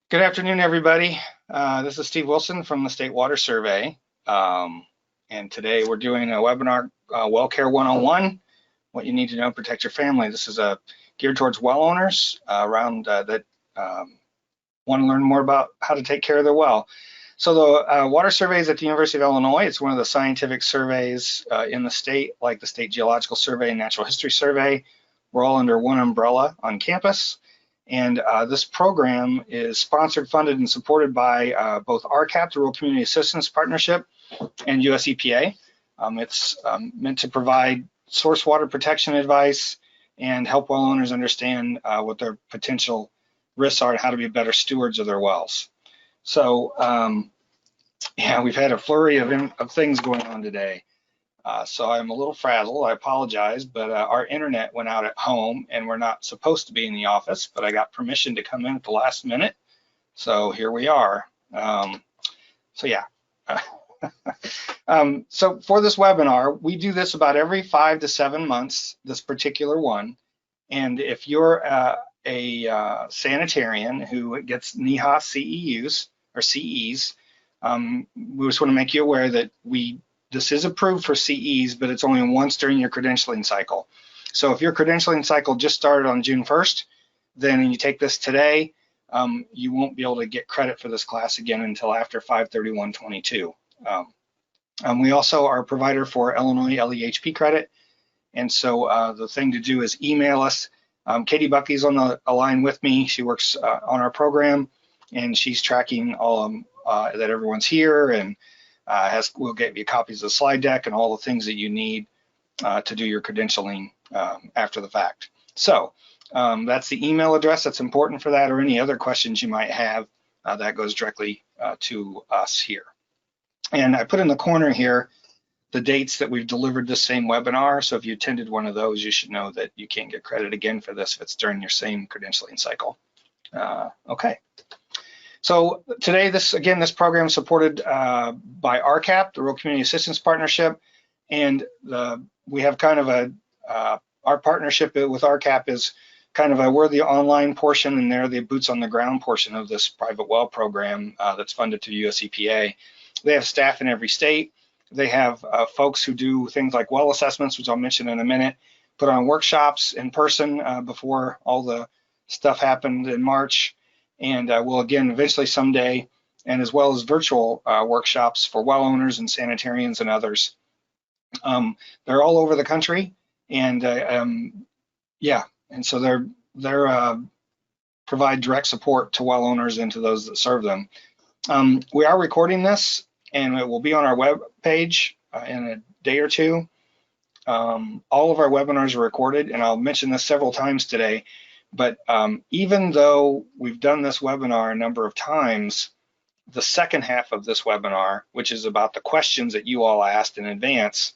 Good afternoon, everybody. This is Steve Wilson from the State Water Survey. And today we're doing a webinar, Well Care 101, what you need to know to protect your family. This is geared towards well owners that want to learn more about how to take care of their well. So the water survey is at the University of Illinois. It's one of the scientific surveys in the state, like the State Geological Survey and Natural History Survey. We're all under one umbrella on campus. And this program is sponsored, funded, and supported by both RCAP, the Rural Community Assistance Partnership, and US EPA. It's meant to provide source water protection advice and help well owners understand what their potential risks are and how to be better stewards of their wells. So, yeah, we've had a flurry of things going on today. So I'm a little frazzled, I apologize, but our internet went out at home and we're not supposed to be in the office, but I got permission to come in at the last minute. So here we are. So yeah. So for this webinar, we do this about every 5 to 7 months, this particular one. And if you're a sanitarian who gets NEHA CEUs or CEs, we just want to make you aware that this is approved for CEs, but it's only once during your credentialing cycle. So if your credentialing cycle just started on June 1st, then you take this today, you won't be able to get credit for this class again until after 5/31/22. We also are a provider for Illinois LEHP credit. And so the thing to do is email us. Katie Buckley's on the line with me. She works on our program, and she's tracking all that everyone's here, and we'll get you copies of the slide deck and all the things that you need to do your credentialing after the fact. So that's the email address that's important for that, or any other questions you might have that goes directly to us here. And I put in the corner here the dates that we've delivered this same webinar. So if you attended one of those, you should know that you can't get credit again for this if it's during your same credentialing cycle. Okay. So today, this program is supported by RCAP, the Rural Community Assistance Partnership, and we have kind of our partnership with RCAP is kind of we're the online portion and they're the boots on the ground portion of this private well program that's funded through US EPA. They have staff in every state. They have folks who do things like well assessments, which I'll mention in a minute, put on workshops in person before all the stuff happened in March. And we'll again eventually someday, and as well as virtual workshops for well owners and sanitarians and others. They're all over the country, and yeah, and so they're provide direct support to well owners and to those that serve them. We are recording this, and it will be on our web page in a day or two. All of our webinars are recorded, and I'll mention this several times today. But even though we've done this webinar a number of times, the second half of this webinar, which is about the questions that you all asked in advance,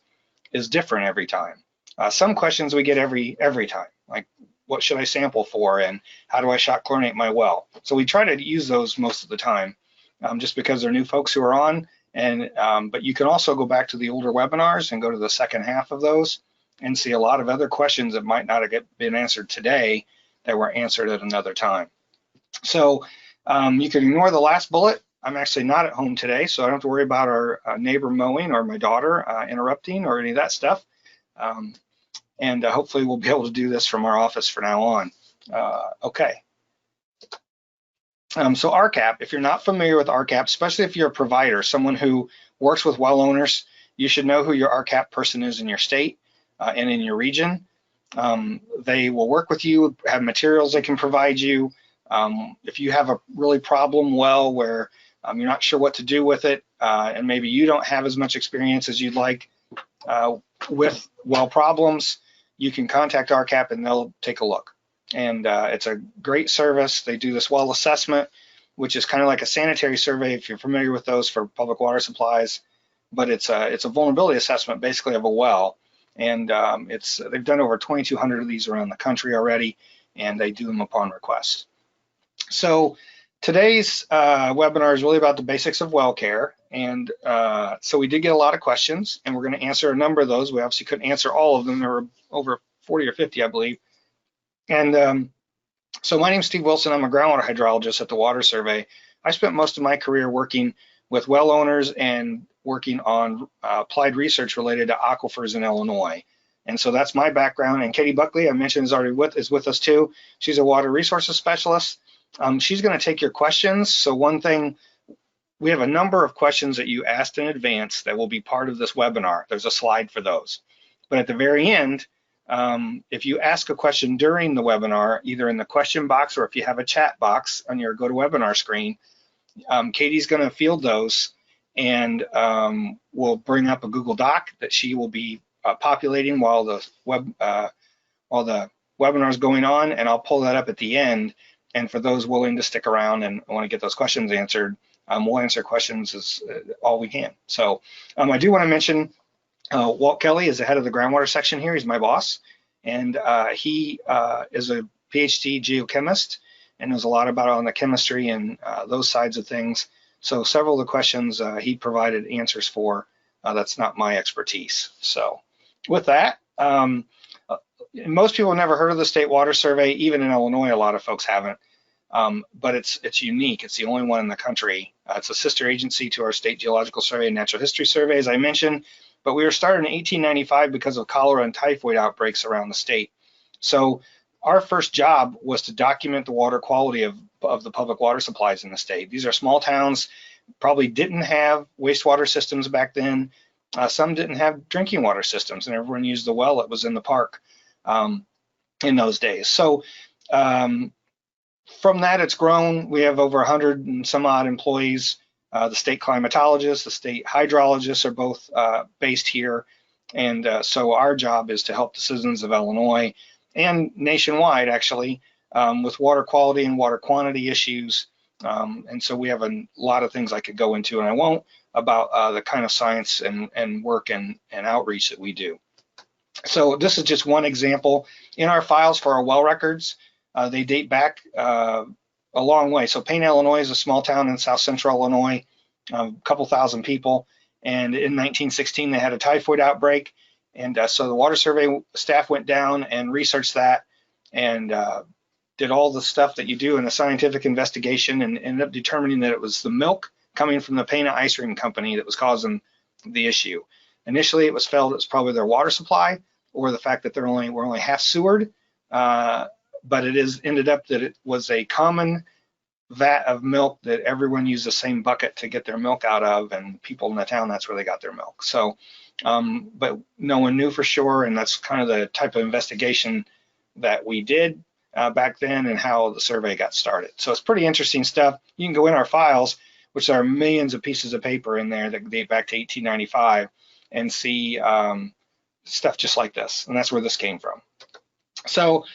is different every time. Some questions we get every time, like what should I sample for and how do I shot chlorinate my well? So we try to use those most of the time, just because they're new folks who are on. And but you can also go back to the older webinars and go to the second half of those and see a lot of other questions that might not have been answered today that were answered at another time. So you can ignore the last bullet. I'm actually not at home today, so I don't have to worry about our neighbor mowing or my daughter interrupting or any of that stuff. And hopefully we'll be able to do this from our office from now on. Okay. So RCAP, if you're not familiar with RCAP, especially if you're a provider, someone who works with well owners, you should know who your RCAP person is in your state and in your region. They will work with you, have materials they can provide you. If you have a really problem well where you're not sure what to do with it, and maybe you don't have as much experience as you'd like with well problems, you can contact RCAP and they'll take a look. And it's a great service. They do this well assessment, which is kind of like a sanitary survey if you're familiar with those for public water supplies, but it's a vulnerability assessment basically of a well. And they've done over 2,200 of these around the country already, and they do them upon request. So today's webinar is really about the basics of well care. And so we did get a lot of questions, and we're going to answer a number of those. We obviously couldn't answer all of them. There were over 40 or 50, I believe. And So my name's Steve Wilson. I'm a groundwater hydrologist at the Water Survey. I spent most of my career working with well owners and working on applied research related to aquifers in Illinois. And so that's my background. And Katie Buckley, I mentioned, is with us too. She's a water resources specialist. She's going to take your questions. So one thing, we have a number of questions that you asked in advance that will be part of this webinar. There's a slide for those. But at the very end, if you ask a question during the webinar, either in the question box or if you have a chat box on your GoToWebinar screen, Katie's going to field those, and we'll bring up a Google Doc that she will be populating while the webinar is going on, and I'll pull that up at the end. And for those willing to stick around and want to get those questions answered, we'll answer questions as all we can. So I do want to mention Walt Kelly is the head of the groundwater section here. He's my boss, and he is a PhD geochemist and knows a lot about on the chemistry and those sides of things. So several of the questions he provided answers for. That's not my expertise. So with that, most people have never heard of the State Water Survey. Even in Illinois, a lot of folks haven't. But it's unique. It's the only one in the country. It's a sister agency to our State Geological Survey and Natural History Survey, as I mentioned. But we were started in 1895 because of cholera and typhoid outbreaks around the state. So our first job was to document the water quality of the public water supplies in the state. These are small towns, probably didn't have wastewater systems back then. Some didn't have drinking water systems, and everyone used the well that was in the park in those days. So from that, it's grown. We have over 100 and some odd employees. The state climatologists, the state hydrologists are both based here. And so our job is to help the citizens of Illinois and nationwide, actually, with water quality and water quantity issues. And so we have a lot of things I could go into, and I won't, about the kind of science and work and outreach that we do. So this is just one example. In our files for our well records, they date back a long way. So Payne, Illinois is a small town in south central Illinois, a couple thousand people. And in 1916, they had a typhoid outbreak. And so the water survey staff went down and researched that and did all the stuff that you do in a scientific investigation, and ended up determining that it was the milk coming from the Payne Ice Cream Company that was causing the issue. Initially, it was felt it was probably their water supply or the fact that we're only half sewered. But it ended up that it was a common vat of milk that everyone used the same bucket to get their milk out of, and people in the town, that's where they got their milk. So, but no one knew for sure, and that's kind of the type of investigation that we did back then and how the survey got started. So it's pretty interesting stuff. You can go in our files, which are millions of pieces of paper in there that date back to 1895, and see stuff just like this, and that's where this came from. So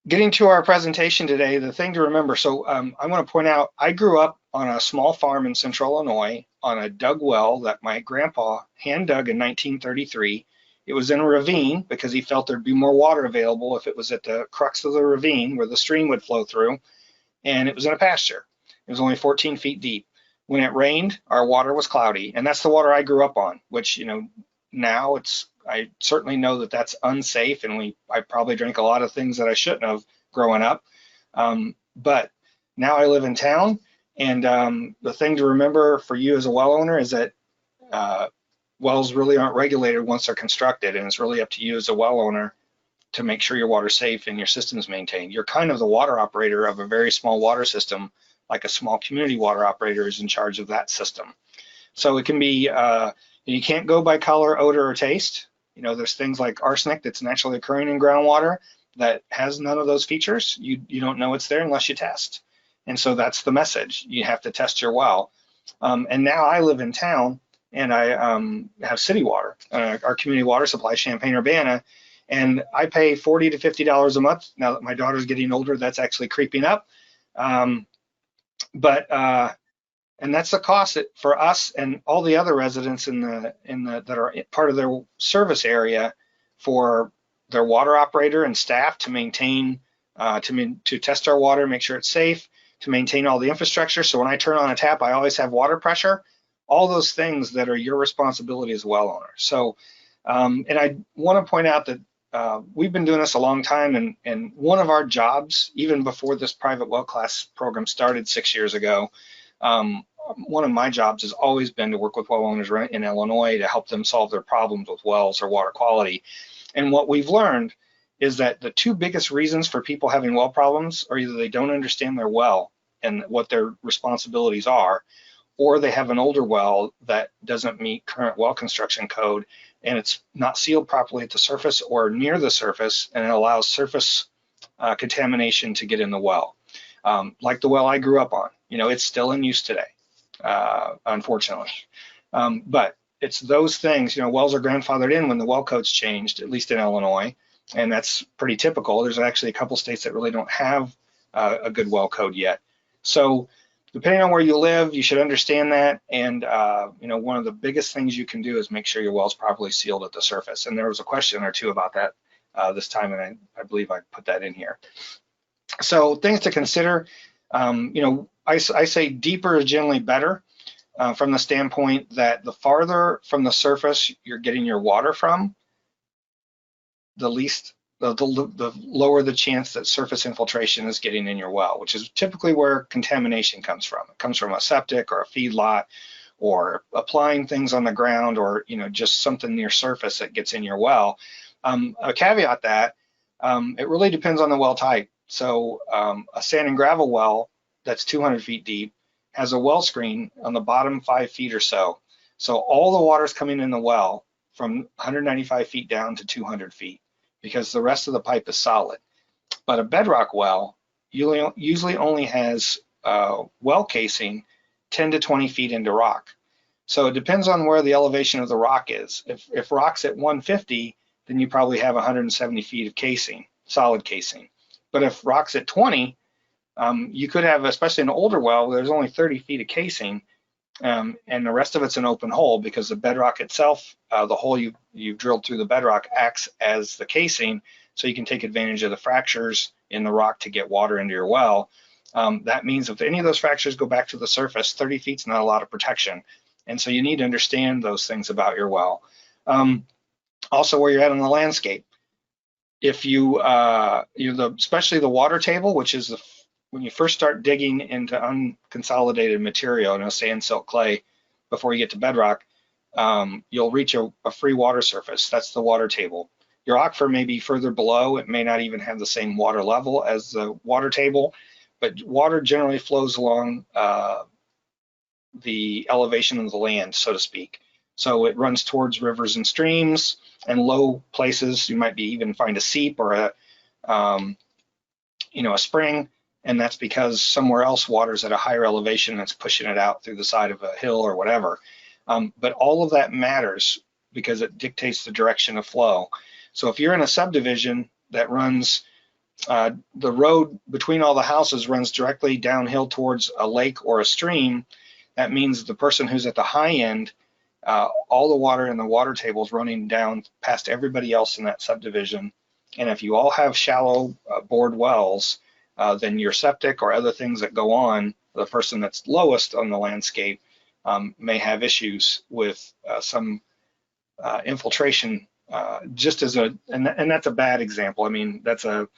getting to our presentation today, the thing to remember, so I want to point out, I grew up on a small farm in central Illinois on a dug well that my grandpa hand dug in 1933. It was in a ravine because he felt there'd be more water available if it was at the crux of the ravine where the stream would flow through, and it was in a pasture. It was only 14 feet deep. When it rained, our water was cloudy, and that's the water I grew up on, which, now I certainly know that that's unsafe, and I probably drank a lot of things that I shouldn't have growing up. But now I live in town, and the thing to remember for you as a well owner is that wells really aren't regulated once they're constructed, and it's really up to you as a well owner to make sure your water's safe and your system's maintained. You're kind of the water operator of a very small water system, like a small community water operator is in charge of that system. So it can be, you can't go by color, odor, or taste. There's things like arsenic that's naturally occurring in groundwater that has none of those features. You don't know it's there unless you test. And so that's the message. You have to test your well. And now I live in town, and I have city water, our community water supply, Champaign-Urbana, and I pay $40 to $50 a month. Now that my daughter's getting older, that's actually creeping up. And that's the cost for us and all the other residents that are part of their service area for their water operator and staff to maintain, to test our water, make sure it's safe, to maintain all the infrastructure. So when I turn on a tap, I always have water pressure, all those things that are your responsibility as a well owner. So, and I want to point out that we've been doing this a long time, and one of our jobs, even before this private well class program started 6 years ago, one of my jobs has always been to work with well owners in Illinois to help them solve their problems with wells or water quality. And what we've learned is that the two biggest reasons for people having well problems are either they don't understand their well and what their responsibilities are, or they have an older well that doesn't meet current well construction code and it's not sealed properly at the surface or near the surface, and it allows surface contamination to get in the well. Like the well I grew up on, it's still in use today, unfortunately. But it's those things, wells are grandfathered in when the well code's changed, at least in Illinois, and that's pretty typical. There's actually a couple states that really don't have a good well code yet. So depending on where you live, you should understand that. And one of the biggest things you can do is make sure your well's properly sealed at the surface. And there was a question or two about that this time, and I believe I put that in here. So things to consider, I say deeper is generally better from the standpoint that the farther from the surface you're getting your water from, the lower the chance that surface infiltration is getting in your well, which is typically where contamination comes from. It comes from a septic or a feedlot, or applying things on the ground, or just something near surface that gets in your well. A caveat that it really depends on the well type. So a sand and gravel well that's 200 feet deep has a well screen on the bottom 5 feet or so. So all the water's coming in the well from 195 feet down to 200 feet because the rest of the pipe is solid. But a bedrock well usually only has well casing 10 to 20 feet into rock. So it depends on where the elevation of the rock is. If rock's at 150, then you probably have 170 feet of casing, solid casing. But if rock's at 20, you could have, especially an older well, there's only 30 feet of casing, and the rest of it's an open hole because the bedrock itself, the hole you've drilled through the bedrock acts as the casing, so you can take advantage of the fractures in the rock to get water into your well. That means if any of those fractures go back to the surface, 30 feet's not a lot of protection. And so you need to understand those things about your well. Also, where you're at on the landscape. If especially the water table, which is when you first start digging into unconsolidated material, sand, silt, clay, before you get to bedrock, you'll reach a free water surface. That's the water table. Your aquifer may be further below. It may not even have the same water level as the water table, but water generally flows along the elevation of the land, so to speak. So it runs towards rivers and streams, and low places you might even find a seep or a spring, and that's because somewhere else water's at a higher elevation and it's pushing it out through the side of a hill or whatever. But all of that matters because it dictates the direction of flow. So if you're in a subdivision that runs, the road between all the houses runs directly downhill towards a lake or a stream, that means the person who's at the high end, all the water in the water table is running down past everybody else in that subdivision. And if you all have shallow bored wells, then your septic or other things that go on, the person that's lowest on the landscape may have issues with some infiltration, just as and that's a bad example. I mean, that's a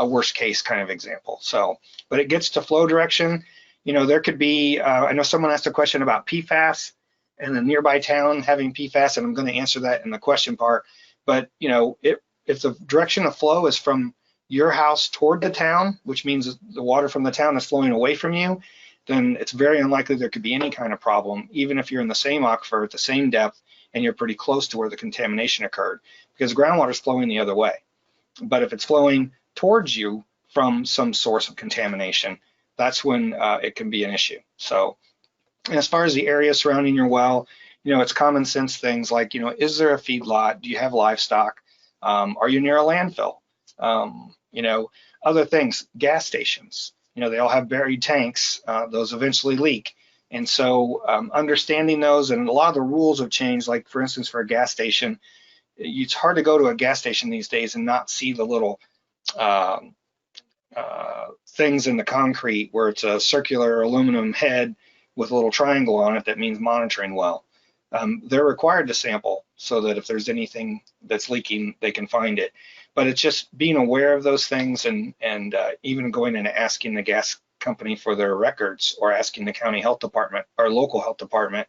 worst case kind of example. So, but it gets to flow direction. There could be, I know someone asked a question about PFAS and the nearby town having PFAS, and I'm going to answer that in the question part. But, if the direction of flow is from your house toward the town, which means the water from the town is flowing away from you, then it's very unlikely there could be any kind of problem, even if you're in the same aquifer at the same depth and you're pretty close to where the contamination occurred, because groundwater is flowing the other way. But if it's flowing towards you from some source of contamination, that's when it can be an issue. So, and as far as the area surrounding your well, it's common sense things like, is there a feedlot? Do you have livestock? Are you near a landfill? Other things, gas stations, they all have buried tanks, those eventually leak. And so understanding those, and a lot of the rules have changed, like for instance, for a gas station, it's hard to go to a gas station these days and not see the little things in the concrete where it's a circular aluminum head with a little triangle on it that means monitoring well. they're required to sample so that if there's anything that's leaking, they can find it. But it's just being aware of those things, and even going and asking the gas company for their records, or asking the county health department or local health department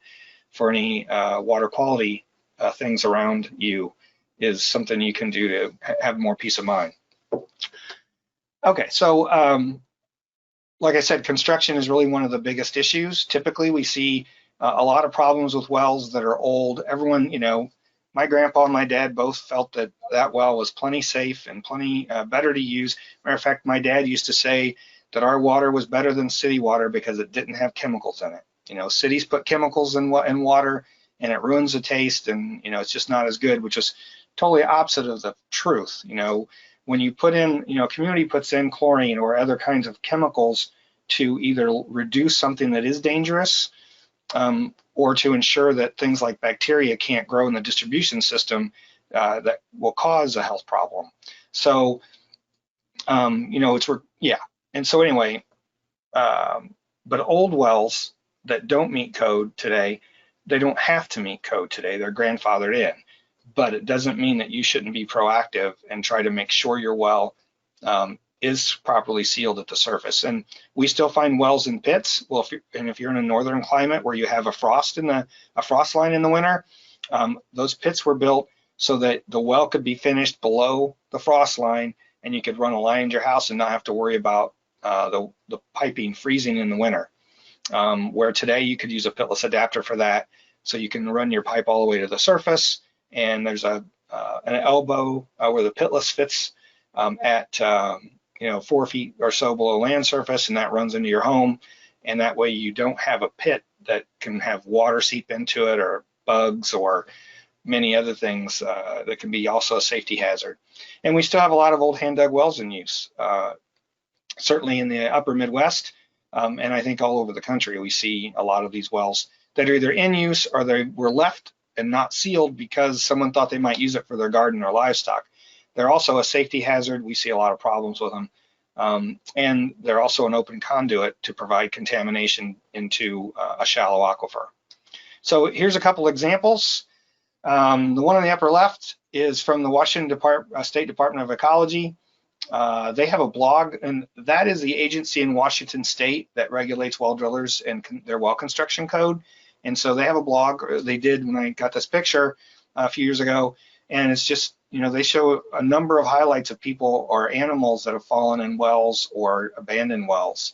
for any water quality things around you is something you can do to have more peace of mind. Okay, so like I said, construction is really one of the biggest issues. Typically, we see a lot of problems with wells that are old. Everyone, my grandpa and my dad both felt that that well was plenty safe and plenty better to use. Matter of fact, my dad used to say that our water was better than city water because it didn't have chemicals in it. Cities put chemicals in water, and it ruins the taste, and it's just not as good, which is totally opposite of the truth. When you put in, community puts in chlorine or other kinds of chemicals to either reduce something that is dangerous, or to ensure that things like bacteria can't grow in the distribution system that will cause a health problem. So, yeah. And so anyway, but old wells that don't meet code today, they don't have to meet code today. They're grandfathered in. But it doesn't mean that you shouldn't be proactive and try to make sure your well is properly sealed at the surface. And we still find wells in pits. Well, if you're in a northern climate where you have a frost line in the winter, those pits were built so that the well could be finished below the frost line, and you could run a line into your house and not have to worry about the piping freezing in the winter. Where today you could use a pitless adapter for that, so you can run your pipe all the way to the surface. And there's an elbow where the pitless fits at 4 feet or so below land surface, and that runs into your home. And that way you don't have a pit that can have water seep into it, or bugs, or many other things that can be also a safety hazard. And we still have a lot of old hand dug wells in use, certainly in the upper Midwest, and I think all over the country we see a lot of these wells that are either in use or they were left and not sealed because someone thought they might use it for their garden or livestock. They're also a safety hazard. We see a lot of problems with them. And they're also an open conduit to provide contamination into a shallow aquifer. So here's a couple examples. The one on the upper left is from the Washington State Department of Ecology. They have a blog, and that is the agency in Washington State that regulates well drillers and their well construction code. And so they have a blog, or they did when I got this picture a few years ago, and it's just, they show a number of highlights of people or animals that have fallen in wells or abandoned wells.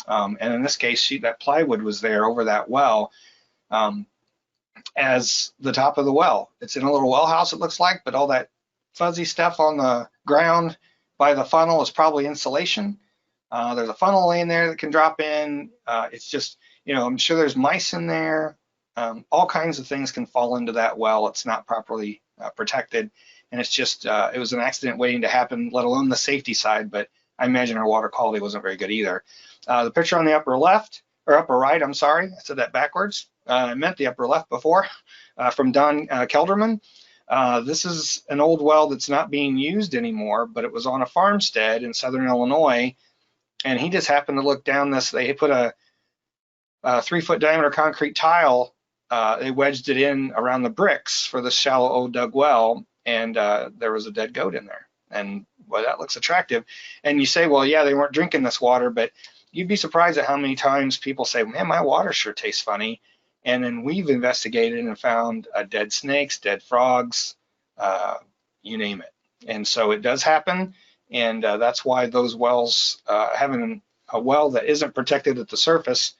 And in this case, that plywood was there over that well as the top of the well. It's in a little well house, it looks like, but all that fuzzy stuff on the ground by the funnel is probably insulation. There's a funnel laying there that can drop in. It's just, I'm sure there's mice in there. All kinds of things can fall into that well. It's not properly protected. And it's just, it was an accident waiting to happen, let alone the safety side, but I imagine our water quality wasn't very good either. The picture on the upper left, or upper right, I'm sorry, I said that backwards. I meant the upper left before, from Don Kelderman. This is an old well that's not being used anymore, but it was on a farmstead in southern Illinois. And he just happened to look down this. They put a 3-foot diameter concrete tile. They wedged it in around the bricks for the shallow old dug well, and there was a dead goat in there. And well, that looks attractive. And you say, well, yeah, they weren't drinking this water, but you'd be surprised at how many times people say, man, my water sure tastes funny. And then we've investigated and found dead snakes, dead frogs, you name it. And so it does happen. And that's why those wells, having a well that isn't protected at the surface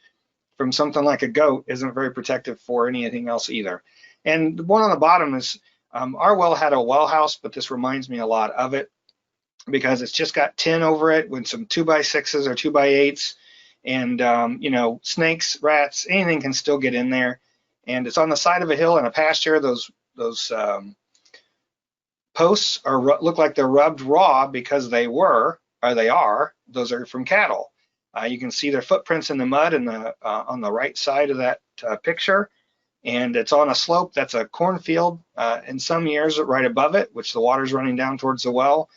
from something like a goat isn't very protective for anything else either. And the one on the bottom is, our well had a well house, but this reminds me a lot of it because it's just got tin over it with some 2x6s or 2x8s. And, snakes, rats, anything can still get in there. And it's on the side of a hill in a pasture. Those posts look like they're rubbed raw because they are. Those are from cattle. You can see their footprints in the mud on the right side of that picture. And it's on a slope that's a cornfield in some years right above it, which the water's running down towards the well.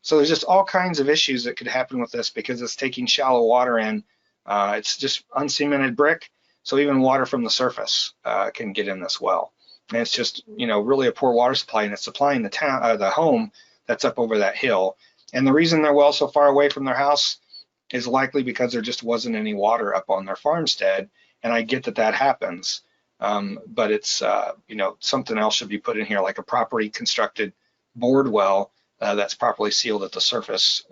So there's just all kinds of issues that could happen with this because it's taking shallow water in. It's just uncemented brick. So even water from the surface can get in this well. And it's just, really a poor water supply, and it's supplying the home that's up over that hill. And the reason their well's so far away from their house is likely because there just wasn't any water up on their farmstead. And I get that that happens, but it's, something else should be put in here, like a properly constructed bored well that's properly sealed at the surface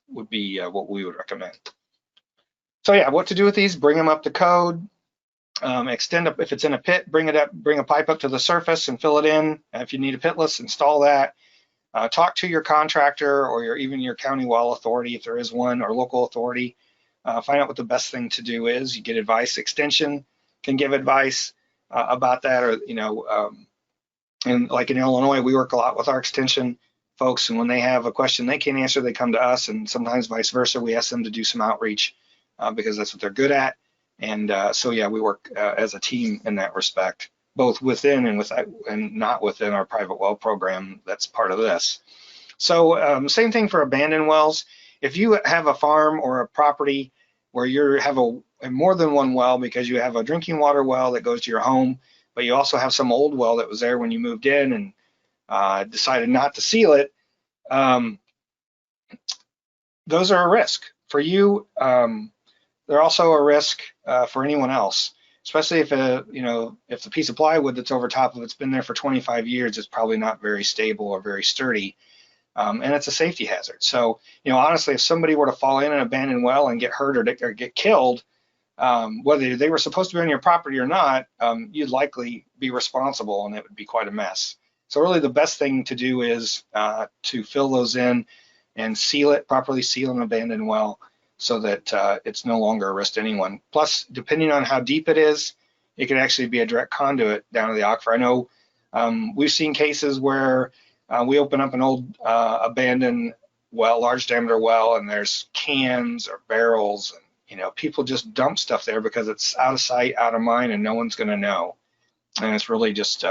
would be what we would recommend. So yeah, what to do with these? Bring them up to code. Extend up, if it's in a pit, bring a pipe up to the surface and fill it in. If you need a pitless, install that. Talk to your contractor or even your county well authority, if there is one, or local authority. Find out what the best thing to do is. You get advice. Extension can give advice about that, or and like in Illinois, we work a lot with our extension folks, and when they have a question they can't answer, they come to us, and sometimes vice versa. We ask them to do some outreach because that's what they're good at. And so yeah, we work as a team in that respect, both within and not within our private well program that's part of this. So same thing for abandoned wells. If you have a farm or a property where you have more than one well, because you have a drinking water well that goes to your home, but you also have some old well that was there when you moved in and decided not to seal it, those are a risk for you. They're also a risk for anyone else, especially if if the piece of plywood that's over top of it's been there for 25 years, it's probably not very stable or very sturdy, and it's a safety hazard. So, honestly, if somebody were to fall in an abandoned well and get hurt or get killed, whether they were supposed to be on your property or not, you'd likely be responsible, and it would be quite a mess. So really the best thing to do is to fill those in and properly seal an abandoned well, so that it's no longer a risk to anyone. Plus, depending on how deep it is, it could actually be a direct conduit down to the aquifer. I know we've seen cases where we open up an old abandoned well, large diameter well, and there's cans or barrels, and people just dump stuff there because it's out of sight, out of mind, and no one's going to know. And it's really just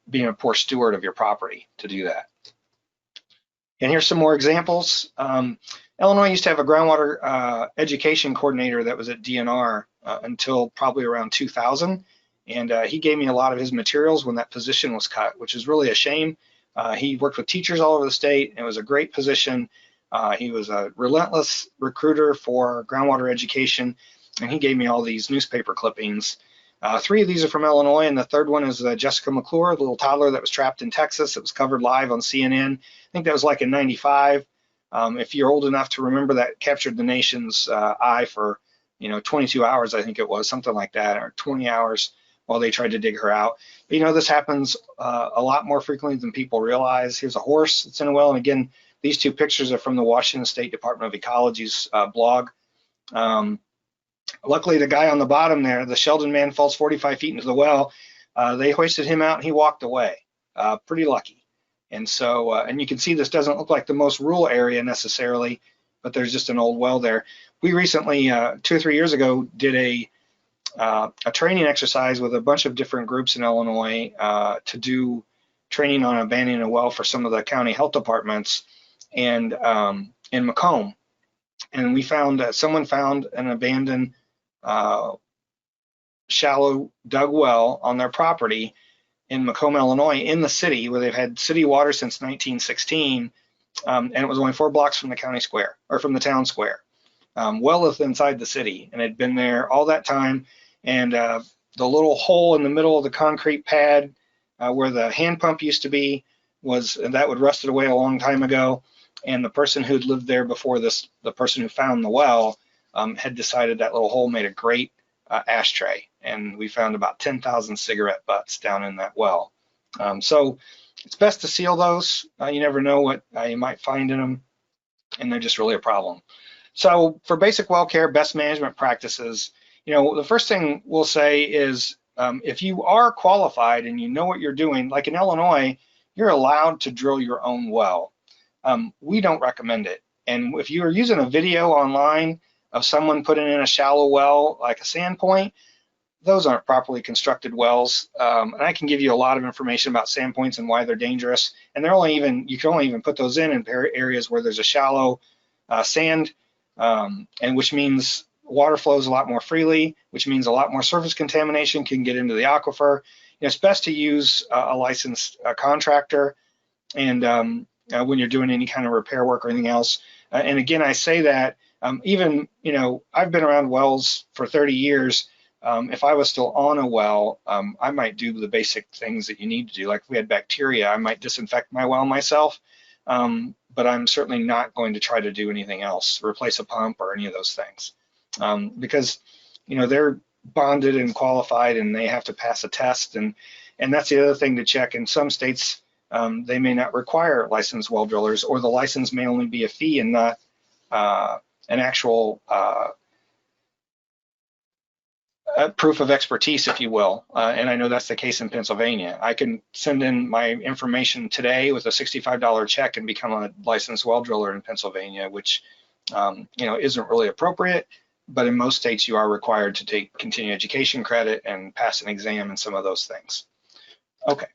being a poor steward of your property to do that. And here's some more examples. Illinois used to have a groundwater education coordinator that was at DNR until probably around 2000. And he gave me a lot of his materials when that position was cut, which is really a shame. He worked with teachers all over the state. It was a great position. He was a relentless recruiter for groundwater education, and he gave me all these newspaper clippings. 3 of these are from Illinois, and the third one is Jessica McClure, the little toddler that was trapped in Texas. It was covered live on CNN. I think that was like in '95. If you're old enough to remember, that captured the nation's eye for 22 hours, I think it was, something like that, or 20 hours while they tried to dig her out. But this happens a lot more frequently than people realize. Here's a horse that's in a well, and again, these 2 pictures are from the Washington State Department of Ecology's blog. Luckily, the guy on the bottom there, the Sheldon man, falls 45 feet into the well. They hoisted him out and he walked away. Pretty lucky. And so, and you can see this doesn't look like the most rural area necessarily, but there's just an old well there. We recently, 2 or 3 years ago, did a training exercise with a bunch of different groups in Illinois to do training on abandoning a well for some of the county health departments and in Macomb. And we found that someone found an abandoned shallow dug well on their property in Macomb, Illinois, in the city, where they've had city water since 1916, and it was only 4 blocks from the county square, or from the town square, well inside the city, and had been there all that time. And the little hole in the middle of the concrete pad where the hand pump used to be that would rusted away a long time ago. And the person who'd lived there before this, the person who found the well, had decided that little hole made a great ashtray. And we found about 10,000 cigarette butts down in that well. So it's best to seal those. You never know what you might find in them, and they're just really a problem. So for basic well care, best management practices, the first thing we'll say is if you are qualified and you know what you're doing, like in Illinois, you're allowed to drill your own well. We don't recommend it. And if you are using a video online of someone putting in a shallow well, like a sand point, those aren't properly constructed wells. And I can give you a lot of information about sand points and why they're dangerous. And you can only even put those in areas where there's a shallow sand, and which means water flows a lot more freely, which means a lot more surface contamination can get into the aquifer. It's best to use a licensed contractor, and when you're doing any kind of repair work or anything else. And again, I say that even, I've been around wells for 30 years. If I was still on a well, I might do the basic things that you need to do. Like if we had bacteria, I might disinfect my well myself, but I'm certainly not going to try to do anything else, replace a pump or any of those things, because they're bonded and qualified and they have to pass a test, and that's the other thing to check. In some states, they may not require licensed well drillers, or the license may only be a fee and not an actual proof of expertise, if you will. And I know that's the case in Pennsylvania. I can send in my information today with a $65 check and become a licensed well driller in Pennsylvania, which isn't really appropriate, but in most states you are required to take continuing education credit and pass an exam and some of those things. Okay.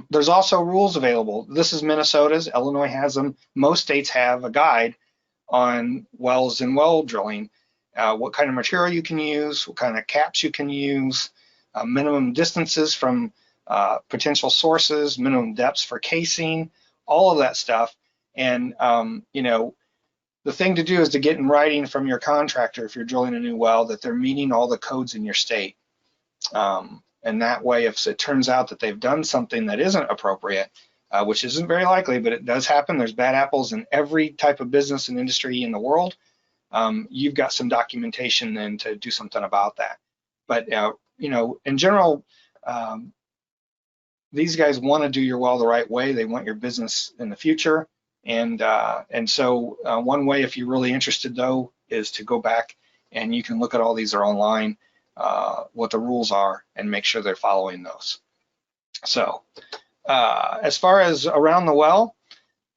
There's also rules available. This is Minnesota's. Illinois has them. Most states have a guide on wells and well drilling, what kind of material you can use, what kind of caps you can use, minimum distances from potential sources, minimum depths for casing, all of that stuff. And the thing to do is to get in writing from your contractor if you're drilling a new well that they're meeting all the codes in your state. And that way, if it turns out that they've done something that isn't appropriate, which isn't very likely, but it does happen, there's bad apples in every type of business and industry in the world, you've got some documentation then to do something about that. But in general, these guys want to do your well the right way. They want your business in the future. And so one way, if you're really interested though, is to go back and you can look at all these are online, what the rules are, and make sure they're following those. So as far as around the well,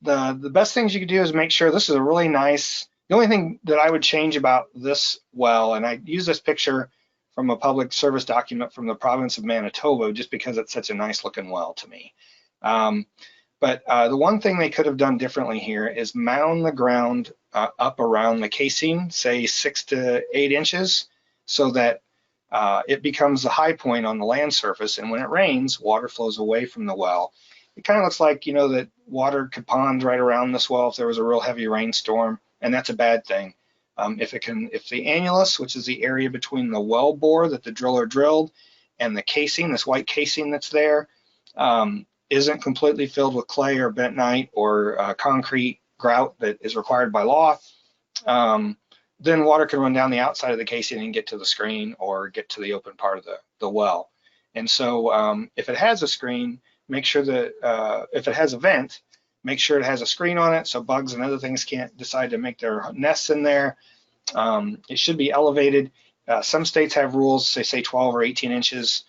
the best things you can do is make sure this is a really nice. The only thing that I would change about this well, and I use this picture from a public service document from the province of Manitoba just because it's such a nice looking well to me. But the one thing they could have done differently here is mound the ground up around the casing, say 6 to 8 inches, so that it becomes the high point on the land surface, and when it rains, water flows away from the well. It kind of looks like, that water could pond right around this well if there was a real heavy rainstorm, and that's a bad thing. If the annulus, which is the area between the well bore that the driller drilled and the casing, this white casing that's there, isn't completely filled with clay or bentonite or concrete grout that is required by law, then water can run down the outside of the casing and get to the screen or get to the open part of the well. And so if it has a screen, make sure that if it has a vent, make sure it has a screen on it so bugs and other things can't decide to make their nests in there. It should be elevated. Some states have rules, they say 12 or 18 inches,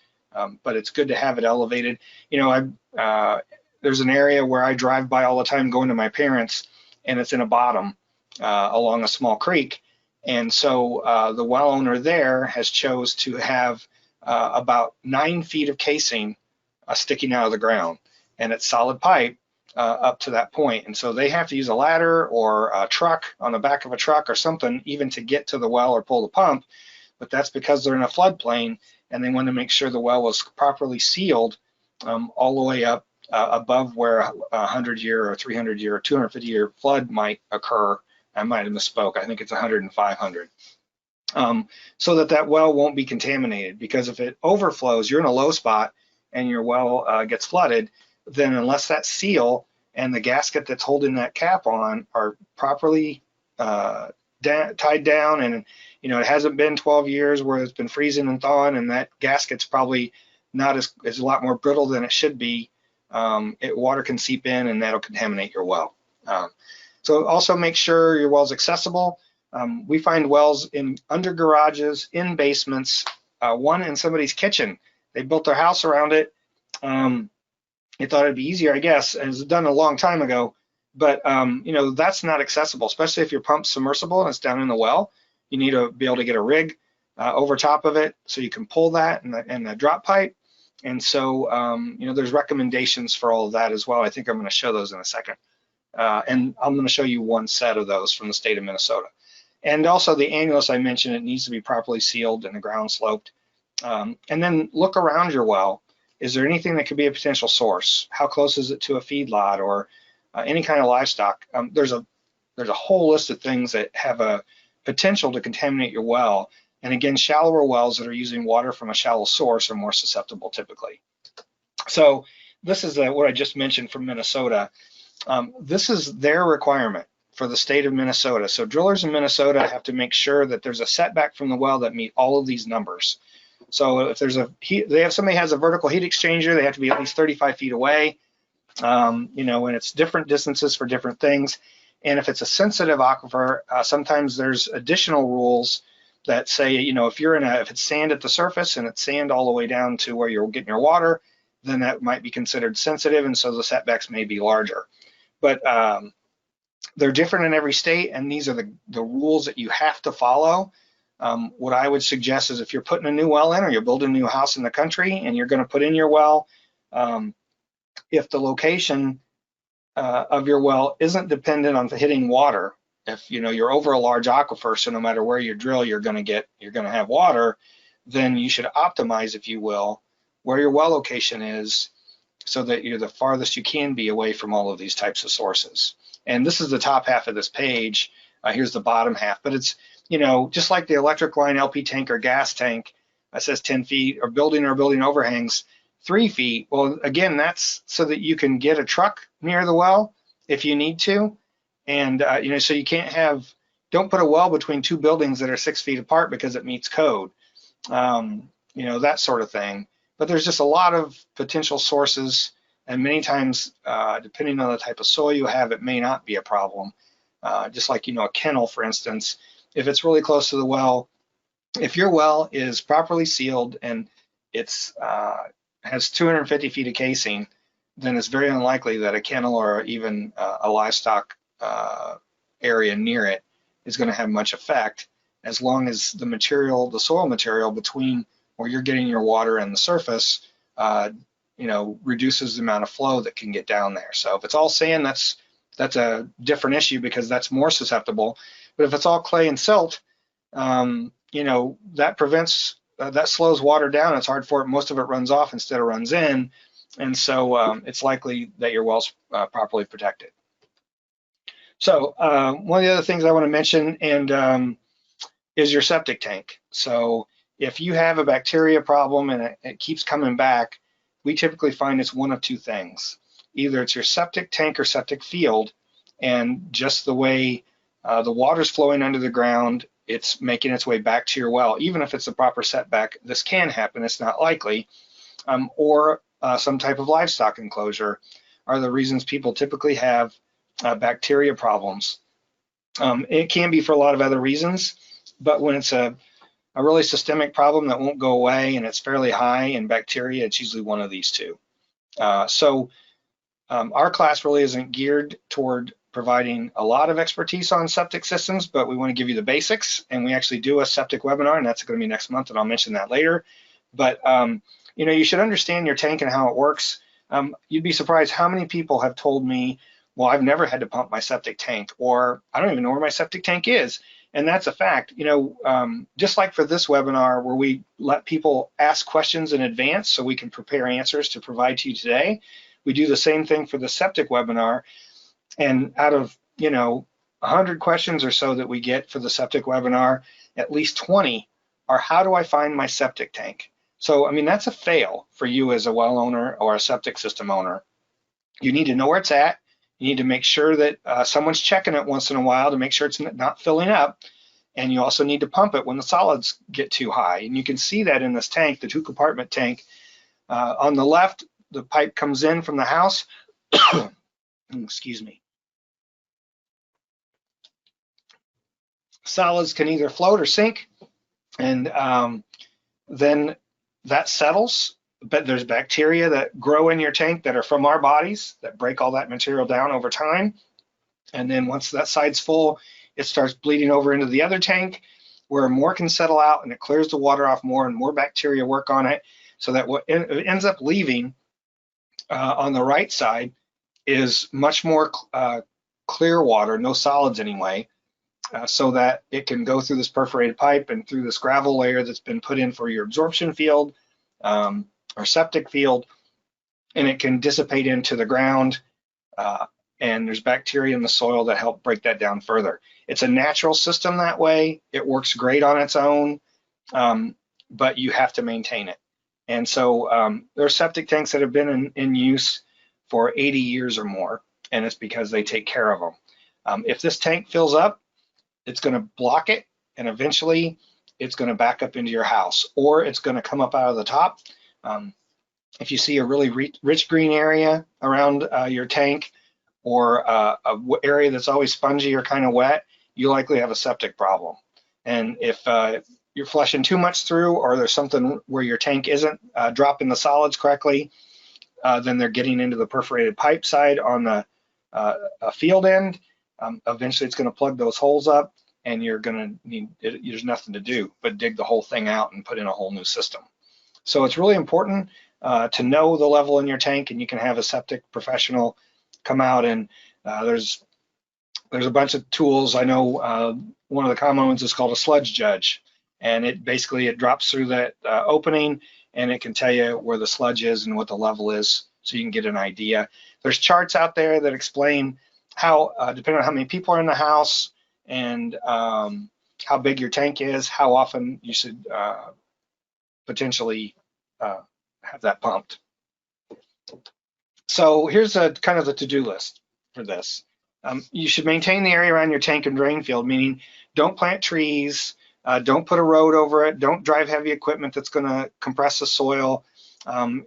but it's good to have it elevated. There's an area where I drive by all the time going to my parents', and it's in a bottom along a small creek. And so the well owner there has chose to have about 9 feet of casing sticking out of the ground, and it's solid pipe up to that point. And so they have to use a ladder or a truck on the back of a truck or something even to get to the well or pull the pump. But that's because they're in a floodplain and they want to make sure the well was properly sealed all the way up above where a 100-year or 300-year or 250-year flood might occur. I might have misspoke. I think it's 100 and 500. So that well won't be contaminated, because if it overflows, you're in a low spot and your well gets flooded, then unless that seal and the gasket that's holding that cap on are properly tied down, and it hasn't been 12 years where it's been freezing and thawing, and that gasket's probably not is a lot more brittle than it should be, water can seep in and that'll contaminate your well. So also make sure your well's accessible. We find wells under garages, in basements, one in somebody's kitchen. They built their house around it. They thought it'd be easier, I guess, and it was done a long time ago, but that's not accessible, especially if your pump's submersible and it's down in the well. You need to be able to get a rig over top of it so you can pull that and the drop pipe. And so, there's recommendations for all of that as well. I think I'm going to show those in a second. And I'm going to show you one set of those from the state of Minnesota. And also the annulus I mentioned, it needs to be properly sealed and the ground sloped. And then look around your well. Is there anything that could be a potential source? How close is it to a feedlot or any kind of livestock? There's a whole list of things that have a potential to contaminate your well. And again, shallower wells that are using water from a shallow source are more susceptible typically. So this is what I just mentioned from Minnesota. This is their requirement for the state of Minnesota. So drillers in Minnesota have to make sure that there's a setback from the well that meet all of these numbers. So if there's somebody has a vertical heat exchanger, they have to be at least 35 feet away. And it's different distances for different things. And if it's a sensitive aquifer, sometimes there's additional rules that say, if it's sand at the surface and it's sand all the way down to where you're getting your water, then that might be considered sensitive, and so the setbacks may be larger. But they're different in every state, and these are the rules that you have to follow. What I would suggest is if you're putting a new well in or you're building a new house in the country and you're going to put in your well, if the location of your well isn't dependent on hitting water, if you're over a large aquifer, so no matter where you drill, you're going to have water, then you should optimize, if you will, where your well location is so that you're the farthest you can be away from all of these types of sources. And this is the top half of this page. Here's the bottom half, but it's, just like the electric line LP tank or gas tank, that says 10 feet, or building overhangs 3 feet. Well, again, that's so that you can get a truck near the well if you need to. And, so you don't put a well between two buildings that are 6 feet apart because it meets code, that sort of thing. But there's just a lot of potential sources, and many times, depending on the type of soil you have, it may not be a problem. Just like, a kennel, for instance, if it's really close to the well, if your well is properly sealed and it's has 250 feet of casing, then it's very unlikely that a kennel or even a livestock area near it is going to have much effect, as long as the soil material between where you're getting your water and the surface, reduces the amount of flow that can get down there. So if it's all sand, that's a different issue because that's more susceptible. But if it's all clay and silt, that prevents, that slows water down. It's hard for it. Most of it runs off instead of runs in. And so it's likely that your well's properly protected. So one of the other things I want to mention is your septic tank. So if you have a bacteria problem and it keeps coming back, we typically find it's one of two things. Either it's your septic tank or septic field, and just the way the water's flowing under the ground, it's making its way back to your well. Even if it's a proper setback, this can happen, it's not likely. Or some type of livestock enclosure are the reasons people typically have bacteria problems. It can be for a lot of other reasons, but when it's a really systemic problem that won't go away and it's fairly high in bacteria, it's usually one of these two. So our class really isn't geared toward providing a lot of expertise on septic systems, but we want to give you the basics, and we actually do a septic webinar, and that's going to be next month, and I'll mention that later. But you should understand your tank and how it works. You'd be surprised how many people have told me, well, I've never had to pump my septic tank, or I don't even know where my septic tank is. And that's a fact. Just like for this webinar where we let people ask questions in advance so we can prepare answers to provide to you today, we do the same thing for the septic webinar. And out of 100 questions or so that we get for the septic webinar, at least 20 are, how do I find my septic tank? So, I mean, that's a fail for you as a well owner or a septic system owner. You need to know where it's at. You need to make sure that someone's checking it once in a while to make sure it's not filling up. And you also need to pump it when the solids get too high. And you can see that in this tank, the 2-compartment tank. On the left, the pipe comes in from the house. Excuse me. Solids can either float or sink. And then that settles. But there's bacteria that grow in your tank that are from our bodies that break all that material down over time. And then once that side's full, it starts bleeding over into the other tank where more can settle out, and it clears the water off more, and more bacteria work on it, so that what ends up leaving on the right side is much more clear water, no solids anyway. so that it can go through this perforated pipe and through this gravel layer that's been put in for your absorption field or septic field, and it can dissipate into the ground. Uh, and there's bacteria in the soil that help break that down further. It's a natural system that way. It works great on its own, but you have to maintain it. And so there are septic tanks that have been in use for 80 years or more, and it's because they take care of them. If this tank fills up, it's going to block it, and eventually it's going to back up into your house, or it's going to come up out of the top. If you see a really rich green area around your tank, or a area that's always spongy or kind of wet, you likely have a septic problem. And if you're flushing too much through, or there's something where your tank isn't dropping the solids correctly, then they're getting into the perforated pipe side on the field end. Eventually it's going to plug those holes up, and you're going to need, there's nothing to do but dig the whole thing out and put in a whole new system. So it's really important to know the level in your tank, and you can have a septic professional come out, and there's a bunch of tools. I know one of the common ones is called a sludge judge, and it drops through that opening, and it can tell you where the sludge is and what the level is, so you can get an idea. There's charts out there that explain how, depending on how many people are in the house and how big your tank is, how often you should potentially have that pumped. So here's kind of the to-do list for this. You should maintain the area around your tank and drain field, meaning don't plant trees, don't put a road over it, don't drive heavy equipment that's going to compress the soil,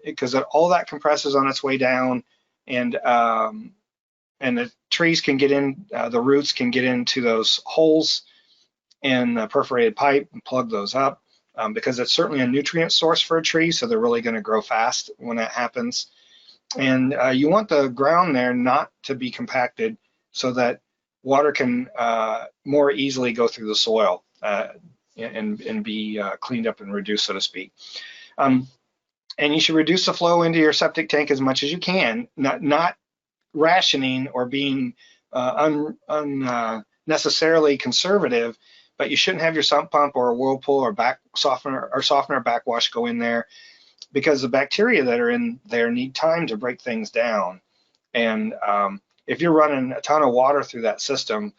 because all that compresses on its way down, and the trees can get in, the roots can get into those holes in the perforated pipe and plug those up, because it's certainly a nutrient source for a tree, so they're really going to grow fast when that happens. And you want the ground there not to be compacted, so that water can more easily go through the soil and be cleaned up and reduced, so to speak. And you should reduce the flow into your septic tank as much as you can, not rationing or being unnecessarily conservative, but you shouldn't have your sump pump or a whirlpool or softener backwash go in there, because the bacteria that are in there need time to break things down. And if you're running a ton of water through that system,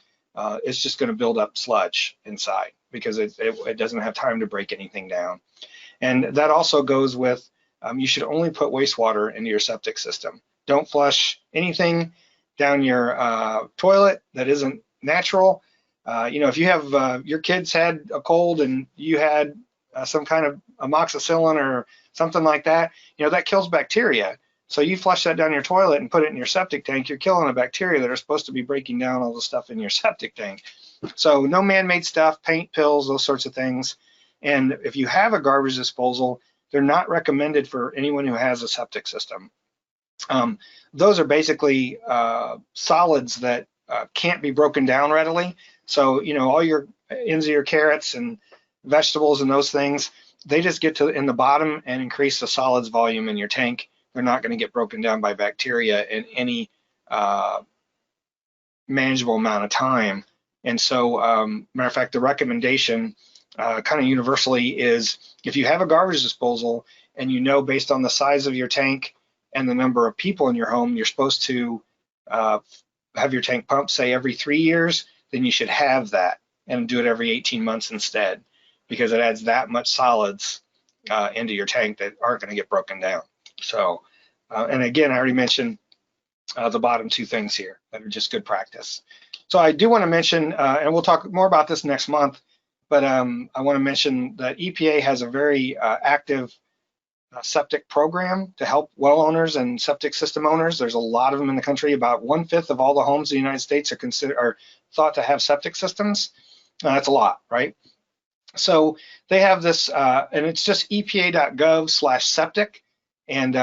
it's just going to build up sludge inside, because it doesn't have time to break anything down. And that also goes with, you should only put wastewater into your septic system. Don't flush anything down your toilet that isn't natural. If you have, your kids had a cold and you had some kind of amoxicillin or something like that, that kills bacteria. So you flush that down your toilet and put it in your septic tank, you're killing the bacteria that are supposed to be breaking down all the stuff in your septic tank. So no man-made stuff, paint, pills, those sorts of things. And if you have a garbage disposal, they're not recommended for anyone who has a septic system. Those are basically solids that can't be broken down readily. So, all your ends of your carrots and vegetables and those things, they just get to in the bottom and increase the solids volume in your tank. They're not going to get broken down by bacteria in any manageable amount of time. And so, matter of fact, the recommendation kind of universally is, if you have a garbage disposal and based on the size of your tank and the number of people in your home, you're supposed to have your tank pumped, say, every 3 years, then you should have that and do it every 18 months instead, because it adds that much solids into your tank that aren't going to get broken down. So, and again, I already mentioned the bottom two things here that are just good practice. So I do want to mention, and we'll talk more about this next month, but I want to mention that EPA has a very active septic program to help well owners and septic system owners. There's a lot of them in the country. About 1/5 of all the homes in the United States are thought to have septic systems. That's a lot, right? So they have this, and it's just epa.gov/septic, and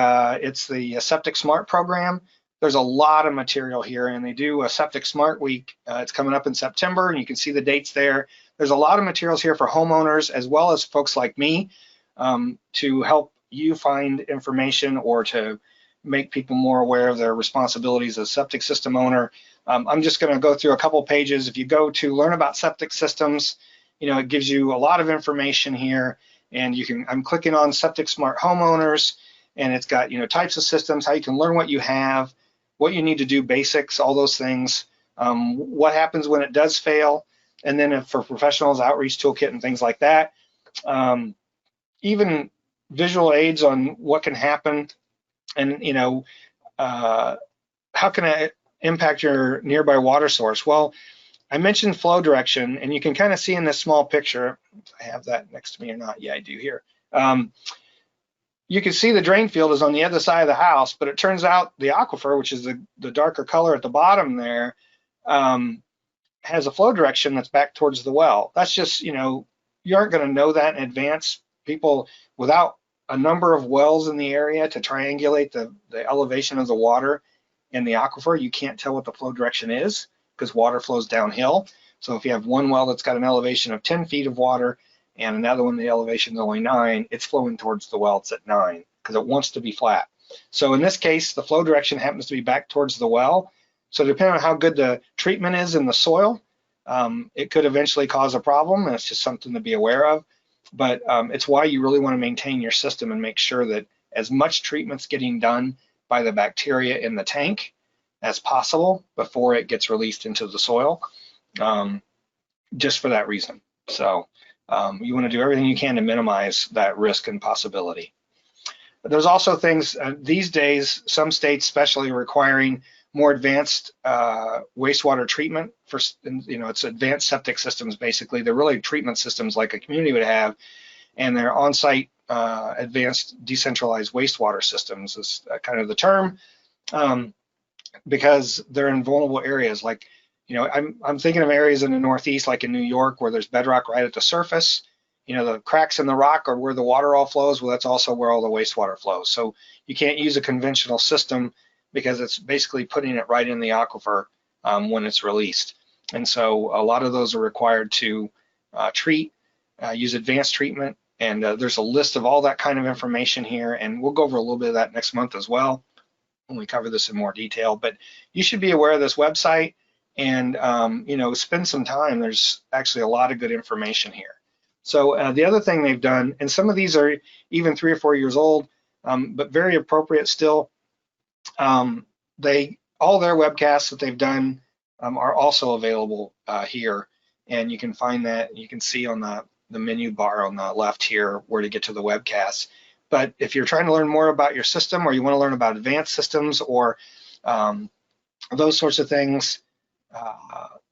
it's the Septic Smart program. There's a lot of material here, and they do a Septic Smart Week. It's coming up in September, and you can see the dates there. There's a lot of materials here for homeowners as well as folks like me to help you find information or to make people more aware of their responsibilities as a septic system owner. I'm just going to go through a couple pages. If you go to learn about septic systems, it gives you a lot of information here, and I'm clicking on Septic Smart Homeowners, and it's got, types of systems, how you can learn what you have, what you need to do, basics, all those things, what happens when it does fail, and then if for professionals, outreach toolkit and things like that. Even visual aids on what can happen, and how can it impact your nearby water source. Well, I mentioned flow direction, and you can kind of see in this small picture, I have that next to me or not? Yeah, I do here. You can see the drain field is on the other side of the house, but it turns out the aquifer, which is the darker color at the bottom there, has a flow direction that's back towards the well. That's just, you aren't going to know that in advance. People, without a number of wells in the area to triangulate the elevation of the water in the aquifer, you can't tell what the flow direction is because water flows downhill. So if you have one well that's got an elevation of 10 feet of water and another one, the elevation is only 9, it's flowing towards the well, it's at 9 because it wants to be flat. So in this case, the flow direction happens to be back towards the well. So depending on how good the treatment is in the soil, it could eventually cause a problem, and it's just something to be aware of. But it's why you really want to maintain your system and make sure that as much treatment's getting done by the bacteria in the tank as possible before it gets released into the soil, just for that reason. So you want to do everything you can to minimize that risk and possibility. But there's also things these days, some states especially requiring more advanced wastewater treatment for, it's advanced septic systems basically. They're really treatment systems like a community would have, and they're on-site advanced decentralized wastewater systems is kind of the term, because they're in vulnerable areas. Like, I'm thinking of areas in the Northeast, like in New York, where there's bedrock right at the surface. The cracks in the rock are where the water all flows. Well, that's also where all the wastewater flows. So you can't use a conventional system because it's basically putting it right in the aquifer when it's released. And so a lot of those are required to treat, use advanced treatment. And there's a list of all that kind of information here. And we'll go over a little bit of that next month as well when we cover this in more detail. But you should be aware of this website and, spend some time. There's actually a lot of good information here. So the other thing they've done, and some of these are even 3 or 4 years old, but very appropriate still. All their webcasts that they've done are also available here, and you can find that. You can see on the menu bar on the left here where to get to the webcasts. But if you're trying to learn more about your system, or you want to learn about advanced systems or those sorts of things,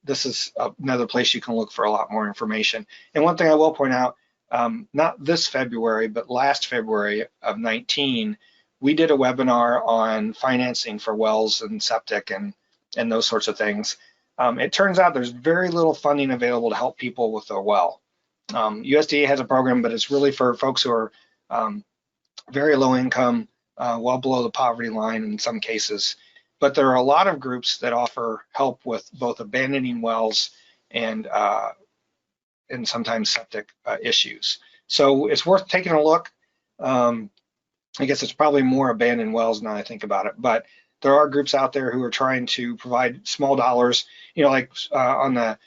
this is another place you can look for a lot more information. And one thing I will point out, not this February, but last February of 19, we did a webinar on financing for wells and septic and those sorts of things. It turns out there's very little funding available to help people with their well. USDA has a program, but it's really for folks who are very low income, well below the poverty line in some cases. But there are a lot of groups that offer help with both abandoning wells and sometimes septic issues. So it's worth taking a look. I guess it's probably more abandoned wells now I think about it, but there are groups out there who are trying to provide small dollars, like on the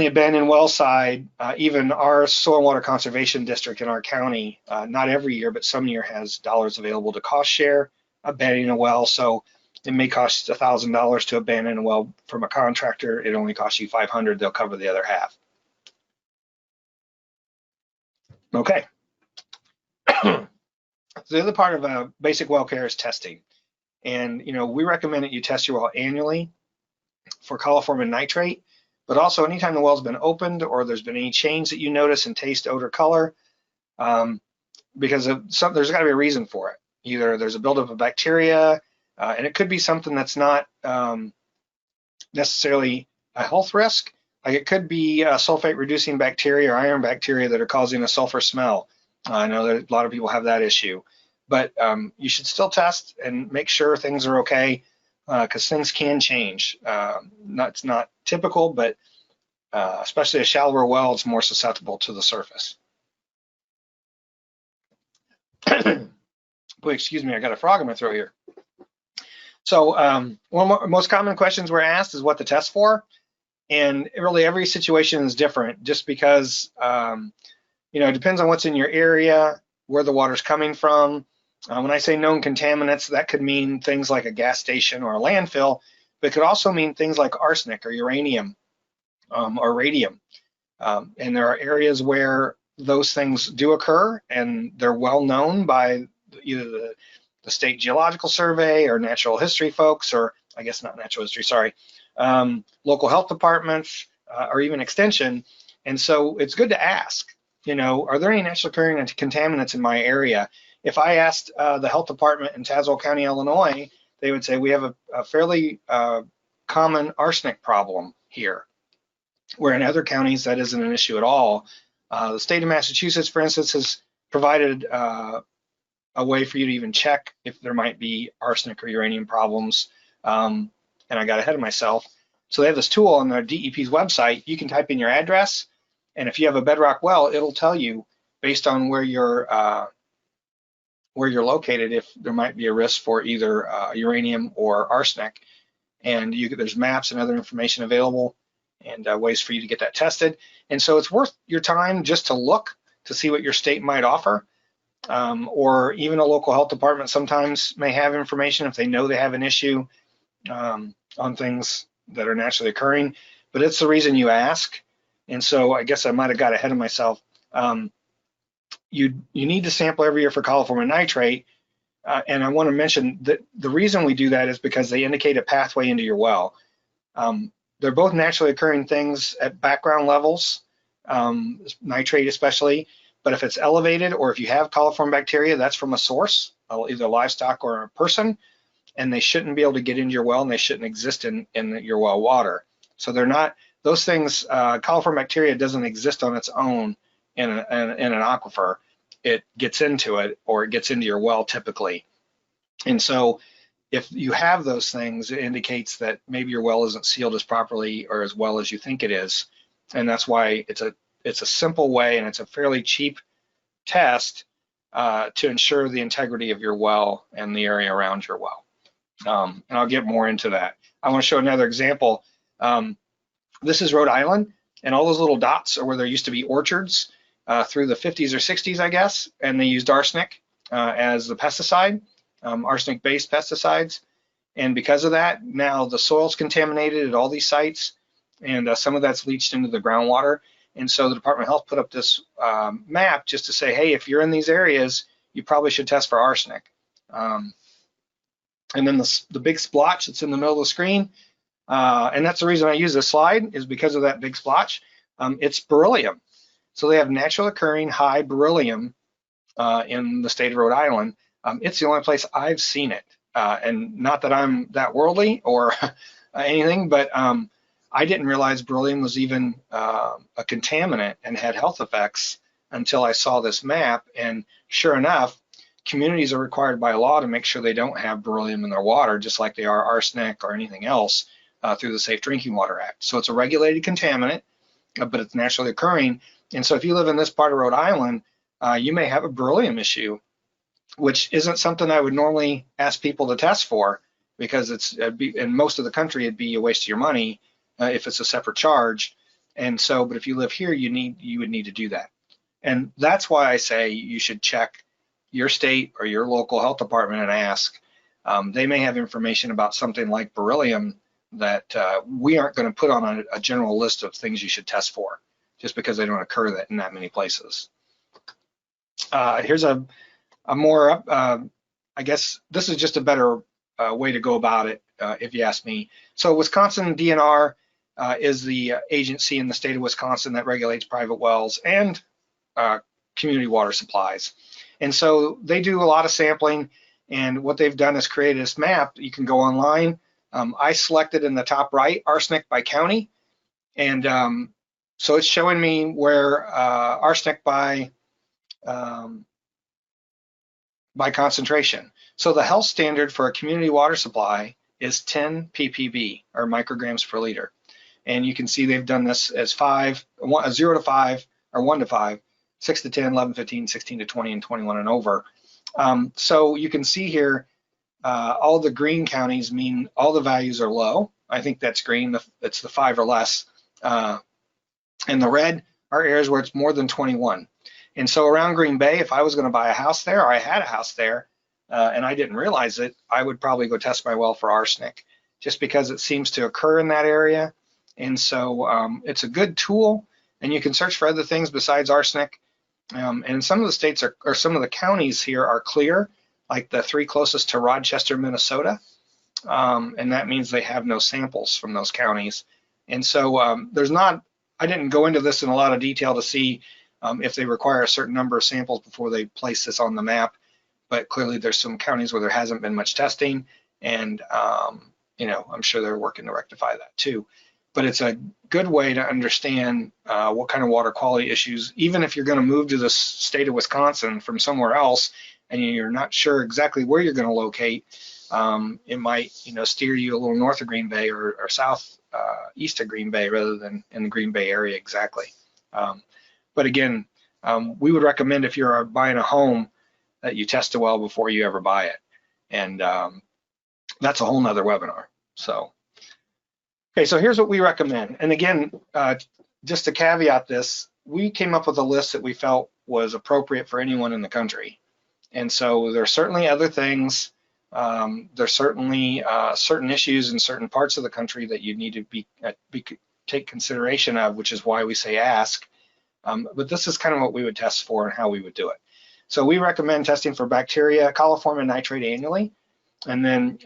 abandoned well side, even our soil and water conservation district in our county, not every year, but some year has dollars available to cost share abandoning a well. So it may cost $1,000 to abandon a well from a contractor. It only costs you $500. They'll cover the other half. Okay. The other part of basic well care is testing. And, we recommend that you test your well annually for coliform and nitrate, but also anytime the well's been opened or there's been any change that you notice in taste, odor, color, because there's got to be a reason for it. Either there's a buildup of bacteria, and it could be something that's not necessarily a health risk. Like it could be sulfate reducing bacteria or iron bacteria that are causing a sulfur smell. I know that a lot of people have that issue, but you should still test and make sure things are okay, because things can change. It's not typical, but especially a shallower well, it's more susceptible to the surface. Boy, excuse me, I got a frog in my throat here. So one of the most common questions we're asked is what to test for. And really every situation is different just because, it depends on what's in your area, where the water's coming from. When I say known contaminants, that could mean things like a gas station or a landfill, but it could also mean things like arsenic or uranium or radium. And there are areas where those things do occur, and they're well known by either the State Geological Survey or natural history folks, or I guess not natural history, sorry, local health departments, or even extension. And so it's good to ask, are there any naturally occurring contaminants in my area? If I asked the health department in Tazewell County, Illinois, they would say we have a fairly common arsenic problem here, where in other counties that isn't an issue at all. The state of Massachusetts, for instance, has provided a way for you to even check if there might be arsenic or uranium problems. And I got ahead of myself. So they have this tool on their DEP's website. You can type in your address, and if you have a bedrock well, it'll tell you based on where you're located if there might be a risk for either uranium or arsenic. And there's maps and other information available, and ways for you to get that tested. And so it's worth your time just to look to see what your state might offer, or even a local health department sometimes may have information if they know they have an issue on things that are naturally occurring, but it's the reason you ask. And so I guess I might have got ahead of myself. You need to sample every year for coliform nitrate, and I want to mention that the reason we do that is because they indicate a pathway into your well. They're both naturally occurring things at background levels, nitrate especially, but if it's elevated or if you have coliform bacteria, that's from a source, either livestock or a person, and they shouldn't be able to get into your well, and they shouldn't exist in your well water. So they're not, those things, coliform bacteria doesn't exist on its own in an aquifer. It gets into it, or it gets into your well typically. And so if you have those things, it indicates that maybe your well isn't sealed as properly or as well as you think it is. And that's why it's a simple way, and it's a fairly cheap test to ensure the integrity of your well and the area around your well. And I'll get more into that. I want to show another example. This is Rhode Island, and all those little dots are where there used to be orchards through the 50s or 60s, I guess, and they used arsenic as the pesticide, arsenic-based pesticides. And because of that, now the soil's contaminated at all these sites, and some of that's leached into the groundwater. And so the Department of Health put up this map just to say, hey, if you're in these areas, you probably should test for arsenic. And then the big splotch that's in the middle of the screen, and that's the reason I use this slide, is because of that big splotch. It's beryllium. So they have naturally occurring high beryllium in the state of Rhode Island. It's the only place I've seen it. And not that I'm that worldly or anything, but I didn't realize beryllium was even a contaminant and had health effects until I saw this map. And sure enough, communities are required by law to make sure they don't have beryllium in their water, just like they are arsenic or anything else through the Safe Drinking Water Act. So it's a regulated contaminant, but it's naturally occurring. And so if you live in this part of Rhode Island, you may have a beryllium issue, which isn't something I would normally ask people to test for, because in most of the country, it'd be a waste of your money if it's a separate charge. And so, but if you live here, you would need to do that. And that's why I say you should check your state or your local health department and ask. They may have information about something like beryllium that we aren't going to put on a general list of things you should test for, just because they don't occur in that many places. Here's a more, I guess this is just a better way to go about it, if you ask me. So Wisconsin DNR is the agency in the state of Wisconsin that regulates private wells and community water supplies. And so they do a lot of sampling, and what they've done is created this map. You can go online. I selected in the top right, arsenic by county. And so it's showing me where arsenic by concentration. So the health standard for a community water supply is 10 ppb, or micrograms per liter. And you can see they've done this as 0 to 5, or 1 to 5, 6 to 10, 11, 15, 16 to 20, and 21 and over. So you can see here all the green counties mean all the values are low. I think that's green. It's the 5 or less. And the red are areas where it's more than 21. And so around Green Bay, if I was going to buy a house there, or I had a house there, and I didn't realize it, I would probably go test my well for arsenic, just because it seems to occur in that area. And so it's a good tool, and you can search for other things besides arsenic. And some of the states or some of the counties here are clear, like the 3 closest to Rochester, Minnesota. And that means they have no samples from those counties. And so I didn't go into this in a lot of detail to see if they require a certain number of samples before they place this on the map, but clearly there's some counties where there hasn't been much testing, and I'm sure they're working to rectify that too. But it's a good way to understand what kind of water quality issues, even if you're going to move to the state of Wisconsin from somewhere else and you're not sure exactly where you're going to locate, it might steer you a little north of Green Bay or south east of Green Bay rather than in the Green Bay area exactly. But again, we would recommend if you're buying a home that you test a well before you ever buy it. And that's a whole nother webinar. So, okay, so here's what we recommend. And again, just to caveat this, we came up with a list that we felt was appropriate for anyone in the country. And so there's certainly other things. There's certainly certain issues in certain parts of the country that you need to take consideration of, which is why we say ask. But this is kind of what we would test for and how we would do it. So we recommend testing for bacteria, coliform, and nitrate annually. And then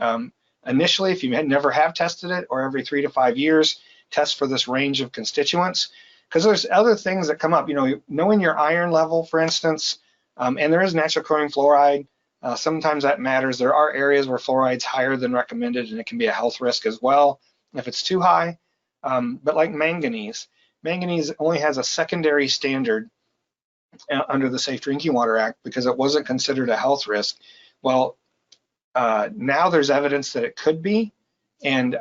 initially, if you never have tested it, or every 3 to 5 years, test for this range of constituents. Because there's other things that come up, knowing your iron level, for instance, and there is natural chlorine fluoride. Sometimes that matters. There are areas where fluoride's higher than recommended, and it can be a health risk as well if it's too high. But like manganese only has a secondary standard under the Safe Drinking Water Act because it wasn't considered a health risk. Well, now there's evidence that it could be, and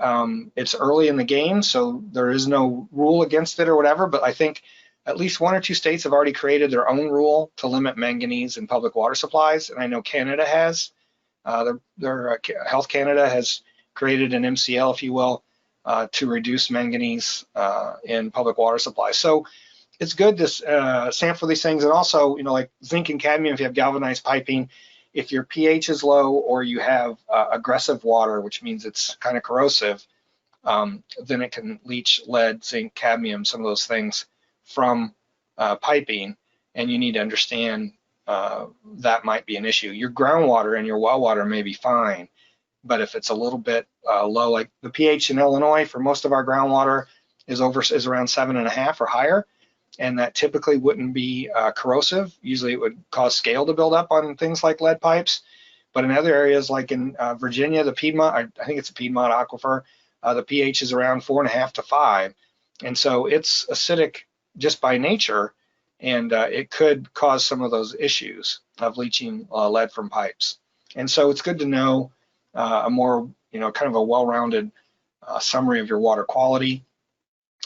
it's early in the game, so there is no rule against it or whatever, but I think at least 1 or 2 states have already created their own rule to limit manganese in public water supplies, and I know Canada has. Their Health Canada has created an MCL, if you will, to reduce manganese in public water supplies. So it's good to sample these things, and also, like zinc and cadmium, if you have galvanized piping, if your pH is low or you have aggressive water, which means it's kind of corrosive, then it can leach lead, zinc, cadmium, some of those things from piping, and you need to understand that might be an issue. Your groundwater and your well water may be fine, but if it's a little bit low, like the pH in Illinois for most of our groundwater is around 7.5 or higher, and that typically wouldn't be corrosive. Usually it would cause scale to build up on things like lead pipes. But in other areas like in Virginia, the Piedmont, I think it's a Piedmont aquifer, the pH is around 4.5 to 5. And so it's acidic just by nature, and it could cause some of those issues of leaching lead from pipes. And so it's good to know a more, kind of a well-rounded summary of your water quality.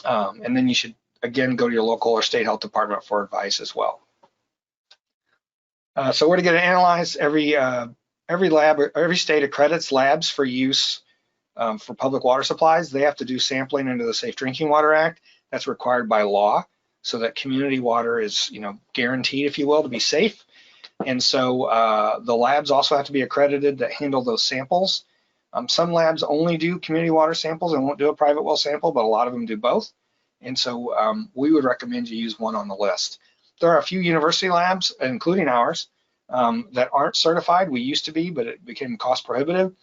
And then you should, again, go to your local or state health department for advice as well. So where to get it analyzed? Every lab, or every state accredits labs for use for public water supplies. They have to do sampling under the Safe Drinking Water Act. That's required by law, so that community water is, guaranteed, if you will, to be safe. And so the labs also have to be accredited that handle those samples. Some labs only do community water samples and won't do a private well sample, but a lot of them do both. And so we would recommend you use one on the list. There are a few university labs, including ours, that aren't certified. We used to be, but it became cost prohibitive.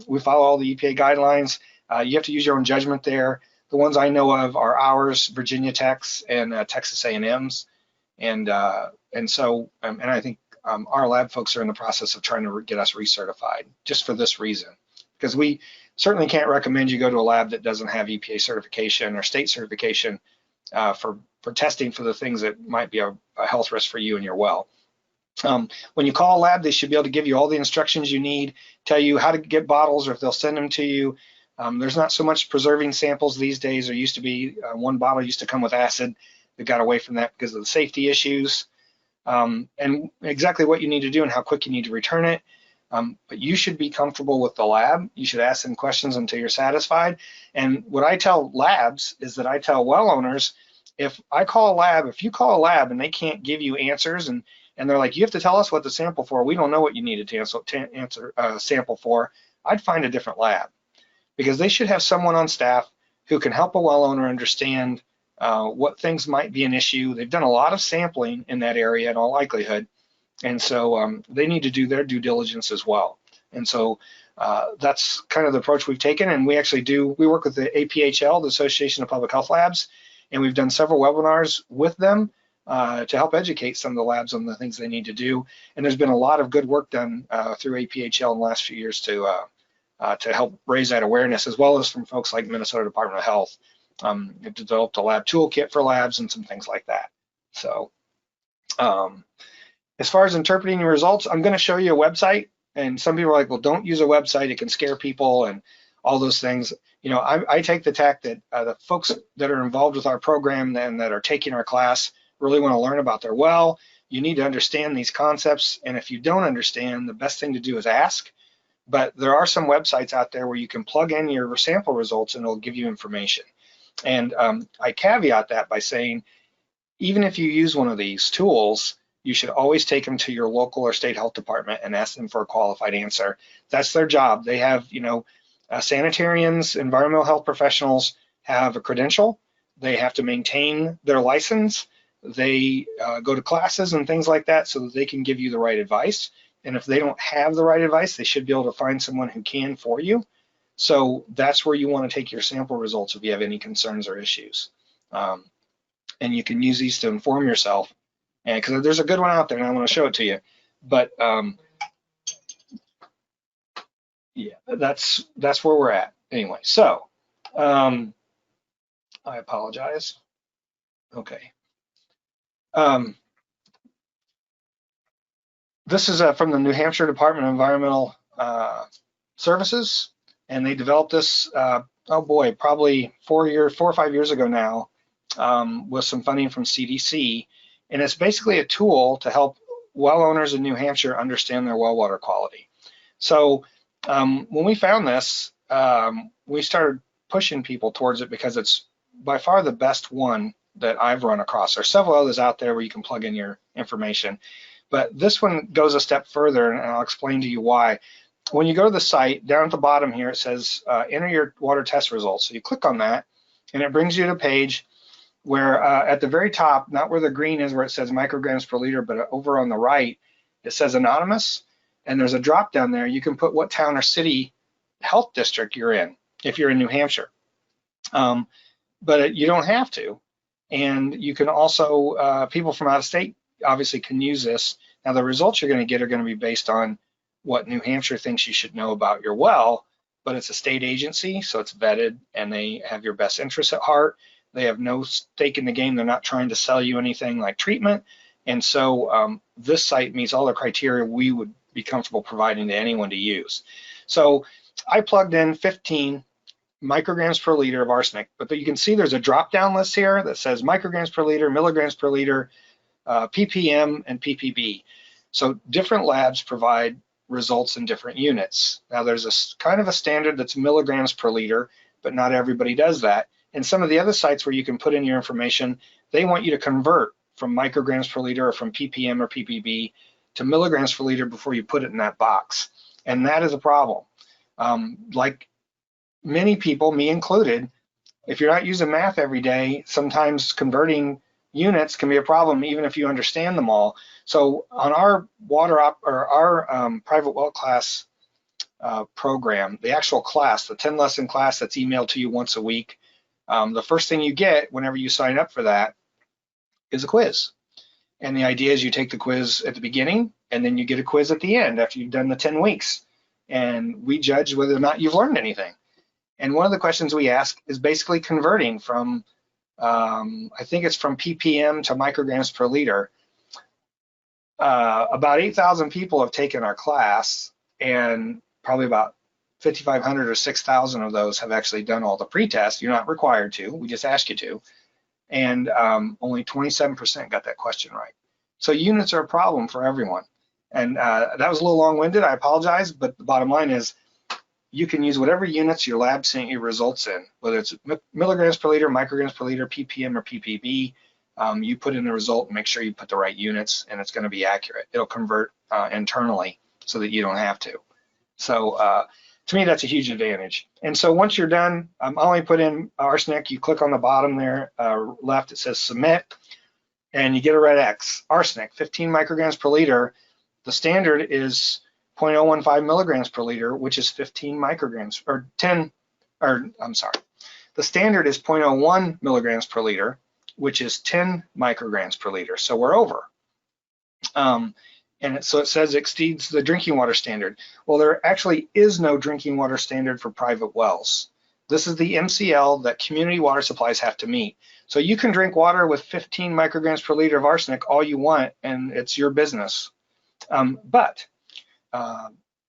We follow all the EPA guidelines. You have to use your own judgment there. The ones I know of are ours, Virginia Tech's, and Texas A&M's. And I think our lab folks are in the process of trying to get us recertified just for this reason, because we certainly can't recommend you go to a lab that doesn't have EPA certification or state certification for testing for the things that might be a health risk for you and your well. When you call a lab, they should be able to give you all the instructions you need, tell you how to get bottles, or if they'll send them to you. There's not so much preserving samples these days. There used to be one bottle used to come with acid. They got away from that because of the safety issues, and exactly what you need to do and how quick you need to return it. But you should be comfortable with the lab. You should ask them questions until you're satisfied. And what I tell labs is that I tell well owners, if you call a lab and they can't give you answers and they're like, you have to tell us what to sample for. We don't know what you needed to sample for. I'd find a different lab, because they should have someone on staff who can help a well owner understand what things might be an issue. They've done a lot of sampling in that area in all likelihood. And so they need to do their due diligence as well. And so that's kind of the approach we've taken. And we work with the APHL, the Association of Public Health Labs, and we've done several webinars with them to help educate some of the labs on the things they need to do. And there's been a lot of good work done through APHL in the last few years to help raise that awareness, as well as from folks like Minnesota Department of Health. It developed a lab toolkit for labs and some things like that. So as far as interpreting your results, I'm going to show you a website. And some people are like, well, don't use a website. It can scare people and all those things. You know, I take the tack that the folks that are involved with our program and that are taking our class really want to learn about their well. You need to understand these concepts. And if you don't understand, the best thing to do is ask. But there are some websites out there where you can plug in your sample results and it'll give you information. And I caveat that by saying, even if you use one of these tools, you should always take them to your local or state health department and ask them for a qualified answer. That's their job. They have, sanitarians, environmental health professionals have a credential. They have to maintain their license. They go to classes and things like that so that they can give you the right advice. And if they don't have the right advice, they should be able to find someone who can for you. So that's where you want to take your sample results if you have any concerns or issues. And you can use these to inform yourself. And because there's a good one out there and I want to show it to you. But yeah, that's where we're at. Anyway, so I apologize. Okay. This is from the New Hampshire Department of Environmental Services, and they developed this, probably 4 or 5 years ago now, with some funding from CDC. And it's basically a tool to help well owners in New Hampshire understand their well water quality. So when we found this, we started pushing people towards it because it's by far the best one that I've run across. There's several others out there where you can plug in your information, but this one goes a step further, and I'll explain to you why. When you go to the site, down at the bottom here, it says enter your water test results. So you click on that, and it brings you to a page where at the very top, not where the green is where it says micrograms per liter, but over on the right, it says anonymous, and there's a drop down there. You can put what town or city health district you're in if you're in New Hampshire. But you don't have to. And you can also, people from out of state obviously can use this. Now the results you're going to get are going to be based on what New Hampshire thinks you should know about your well, but it's a state agency, so it's vetted and they have your best interests at heart. They have no stake in the game. They're not trying to sell you anything like treatment. And so this site meets all the criteria we would be comfortable providing to anyone to use. So I plugged in 15 micrograms per liter of arsenic, but you can see there's a drop-down list here that says micrograms per liter, milligrams per liter, ppm, and ppb. So different labs provide results in different units. Now there's a kind of a standard that's milligrams per liter, but not everybody does that. And some of the other sites where you can put in your information, they want you to convert from micrograms per liter or from ppm or ppb to milligrams per liter before you put it in that box. And that is a problem. Like many people, me included, if you're not using math every day, sometimes converting units can be a problem even if you understand them all. So on our private well class program, the actual class, the 10 lesson class that's emailed to you once a week, the first thing you get whenever you sign up for that is a quiz. And the idea is you take the quiz at the beginning and then you get a quiz at the end after you've done the 10 weeks. And we judge whether or not you've learned anything. And one of the questions we ask is basically converting from, I think it's from ppm to micrograms per liter. About 8,000 people have taken our class, and probably about 5,500 or 6,000 of those have actually done all the pre-tests. You're not required to, we just ask you to. And only 27% got that question right. So units are a problem for everyone. And that was a little long-winded, I apologize, but the bottom line is you can use whatever units your lab sent you results in, whether it's milligrams per liter, micrograms per liter, ppm or ppb. You put in the result and make sure you put the right units, and it's going to be accurate. It'll convert internally so that you don't have to. So to me, that's a huge advantage. And so once you're done, I only put in arsenic. You click on the bottom there, left, it says submit, and you get a red X. Arsenic, 15 micrograms per liter. The standard is 0.015 milligrams per liter, which is 15 micrograms, or 10, or I'm sorry. The standard is 0.01 milligrams per liter, which is 10 micrograms per liter. So we're over. So it says exceeds the drinking water standard. Well, there actually is no drinking water standard for private wells. This is the MCL that community water supplies have to meet. So you can drink water with 15 micrograms per liter of arsenic all you want, and it's your business. But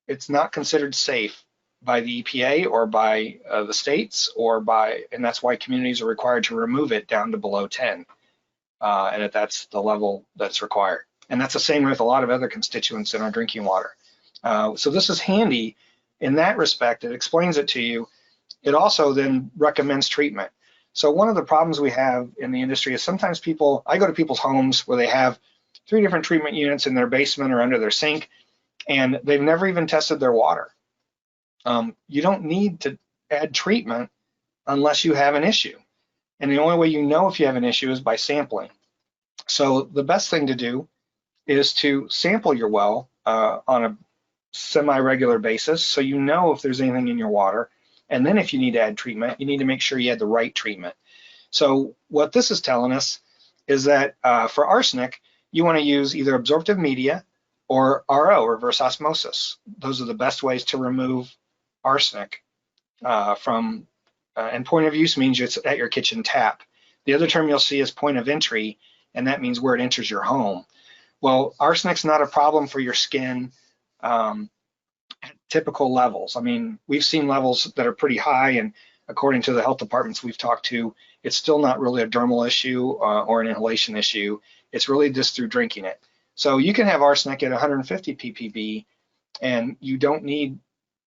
it's not considered safe by the EPA or by the states, and that's why communities are required to remove it down to below 10, and that's the level that's required. And that's the same with a lot of other constituents in our drinking water. So this is handy in that respect. It explains it to you. It also then recommends treatment. So one of the problems we have in the industry is sometimes I go to people's homes where they have 3 different treatment units in their basement or under their sink, and they've never even tested their water. You don't need to add treatment unless you have an issue. And the only way you know if you have an issue is by sampling. So the best thing to do is to sample your well on a semi-regular basis so you know if there's anything in your water. And then if you need to add treatment, you need to make sure you add the right treatment. So what this is telling us is that for arsenic, you want to use either absorptive media or RO, reverse osmosis. Those are the best ways to remove arsenic from, and point of use means it's at your kitchen tap. The other term you'll see is point of entry, and that means where it enters your home. Well, arsenic's not a problem for your skin at typical levels. I mean, we've seen levels that are pretty high, and according to the health departments we've talked to, it's still not really a dermal issue or an inhalation issue. It's really just through drinking it. So you can have arsenic at 150 ppb, and you don't need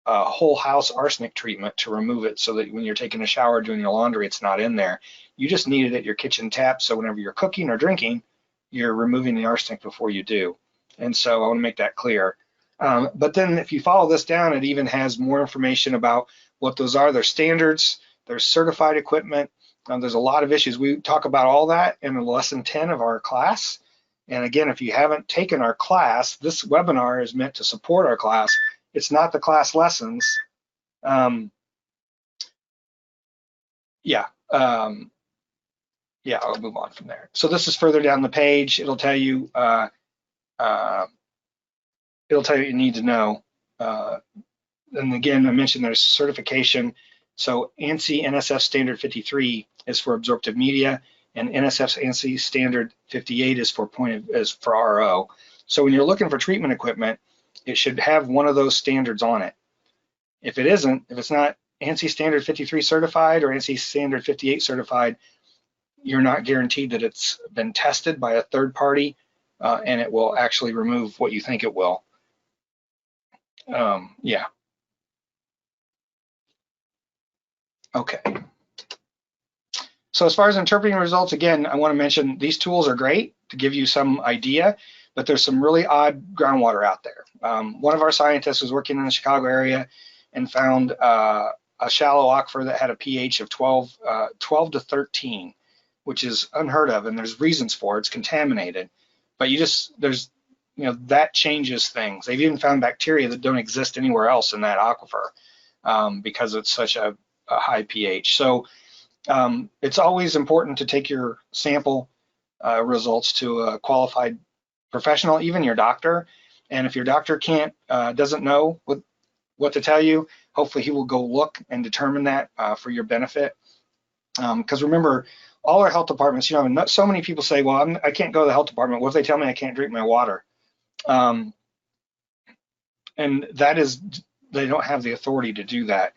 a whole house arsenic treatment to remove it so that when you're taking a shower, doing your laundry, it's not in there. You just need it at your kitchen tap, so whenever you're cooking or drinking, you're removing the arsenic before you do. And so I want to make that clear. But then if you follow this down, it even has more information about what those are. There's standards, there's certified equipment, there's a lot of issues. We talk about all that in lesson 10 of our class. And again, if you haven't taken our class, this webinar is meant to support our class. It's not the class lessons. Yeah, I'll move on from there. So this is further down the page. It'll tell you what you need to know. And again, I mentioned there's certification. So ANSI NSF Standard 53 is for absorptive media, and NSF's ANSI Standard 58 is for RO. So when you're looking for treatment equipment, it should have one of those standards on it. If it's not ANSI Standard 53 certified or ANSI Standard 58 certified, you're not guaranteed that it's been tested by a third party and it will actually remove what you think it will. Yeah. Okay. So as far as interpreting results, again, I want to mention these tools are great to give you some idea, but there's some really odd groundwater out there. One of our scientists was working in the Chicago area and found a shallow aquifer that had a pH of 12 to 13, which is unheard of, and there's reasons for it. It's contaminated, but that changes things. They've even found bacteria that don't exist anywhere else in that aquifer because it's such a high pH. So it's always important to take your sample results to a qualified professional, even your doctor. And if your doctor doesn't know what to tell you, hopefully he will go look and determine that for your benefit. Because remember, all our health departments, so many people say, well, I can't go to the health department. What if they tell me I can't drink my water? And that is, they don't have the authority to do that,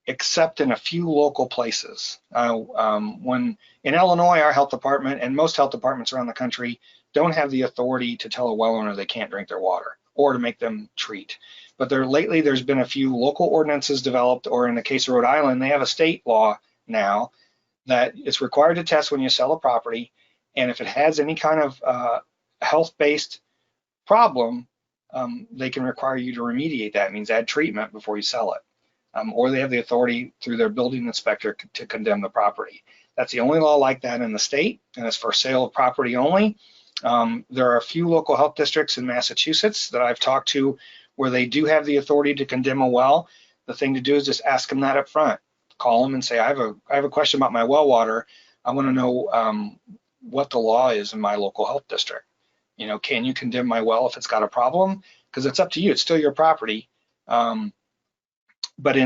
except in a few local places. When in Illinois, our health department and most health departments around the country don't have the authority to tell a well owner they can't drink their water or to make them treat. But lately there's been a few local ordinances developed, or in the case of Rhode Island, they have a state law now that it's required to test when you sell a property, and if it has any kind of health-based problem, they can require you to remediate that. It means add treatment before you sell it. Or they have the authority through their building inspector to condemn the property. That's the only law like that in the state, and it's for sale of property only. There are a few local health districts in Massachusetts that I've talked to where they do have the authority to condemn a well. The thing to do is just ask them that up front. Call them and say, I have a question about my well water. I want to know what the law is in my local health district. You know, can you condemn my well if it's got a problem? Because it's up to you. It's still your property. But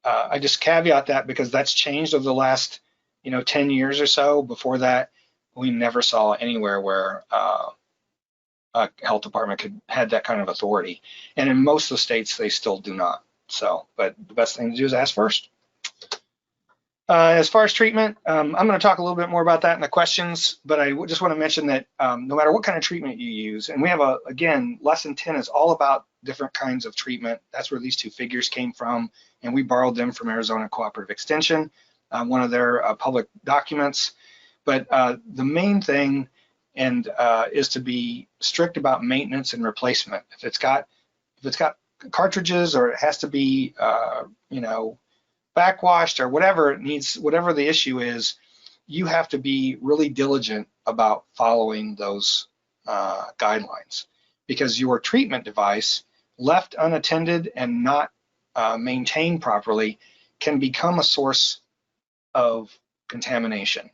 I just caveat that because that's changed over the last 10 years or so. Before that, we never saw anywhere where a health department had that kind of authority. And in most of the states, they still do not. So, but the best thing to do is ask first. As far as treatment, I'm going to talk a little bit more about that in the questions, but I just want to mention that no matter what kind of treatment you use, and we have again, lesson 10 is all about different kinds of treatment. That's where these two figures came from, and we borrowed them from Arizona Cooperative Extension, one of their public documents. But the main thing is to be strict about maintenance and replacement. If it's got cartridges, or it has to be backwashed, or whatever it needs, whatever the issue is, you have to be really diligent about following those guidelines, because your treatment device, left unattended and not maintained properly, can become a source of contamination,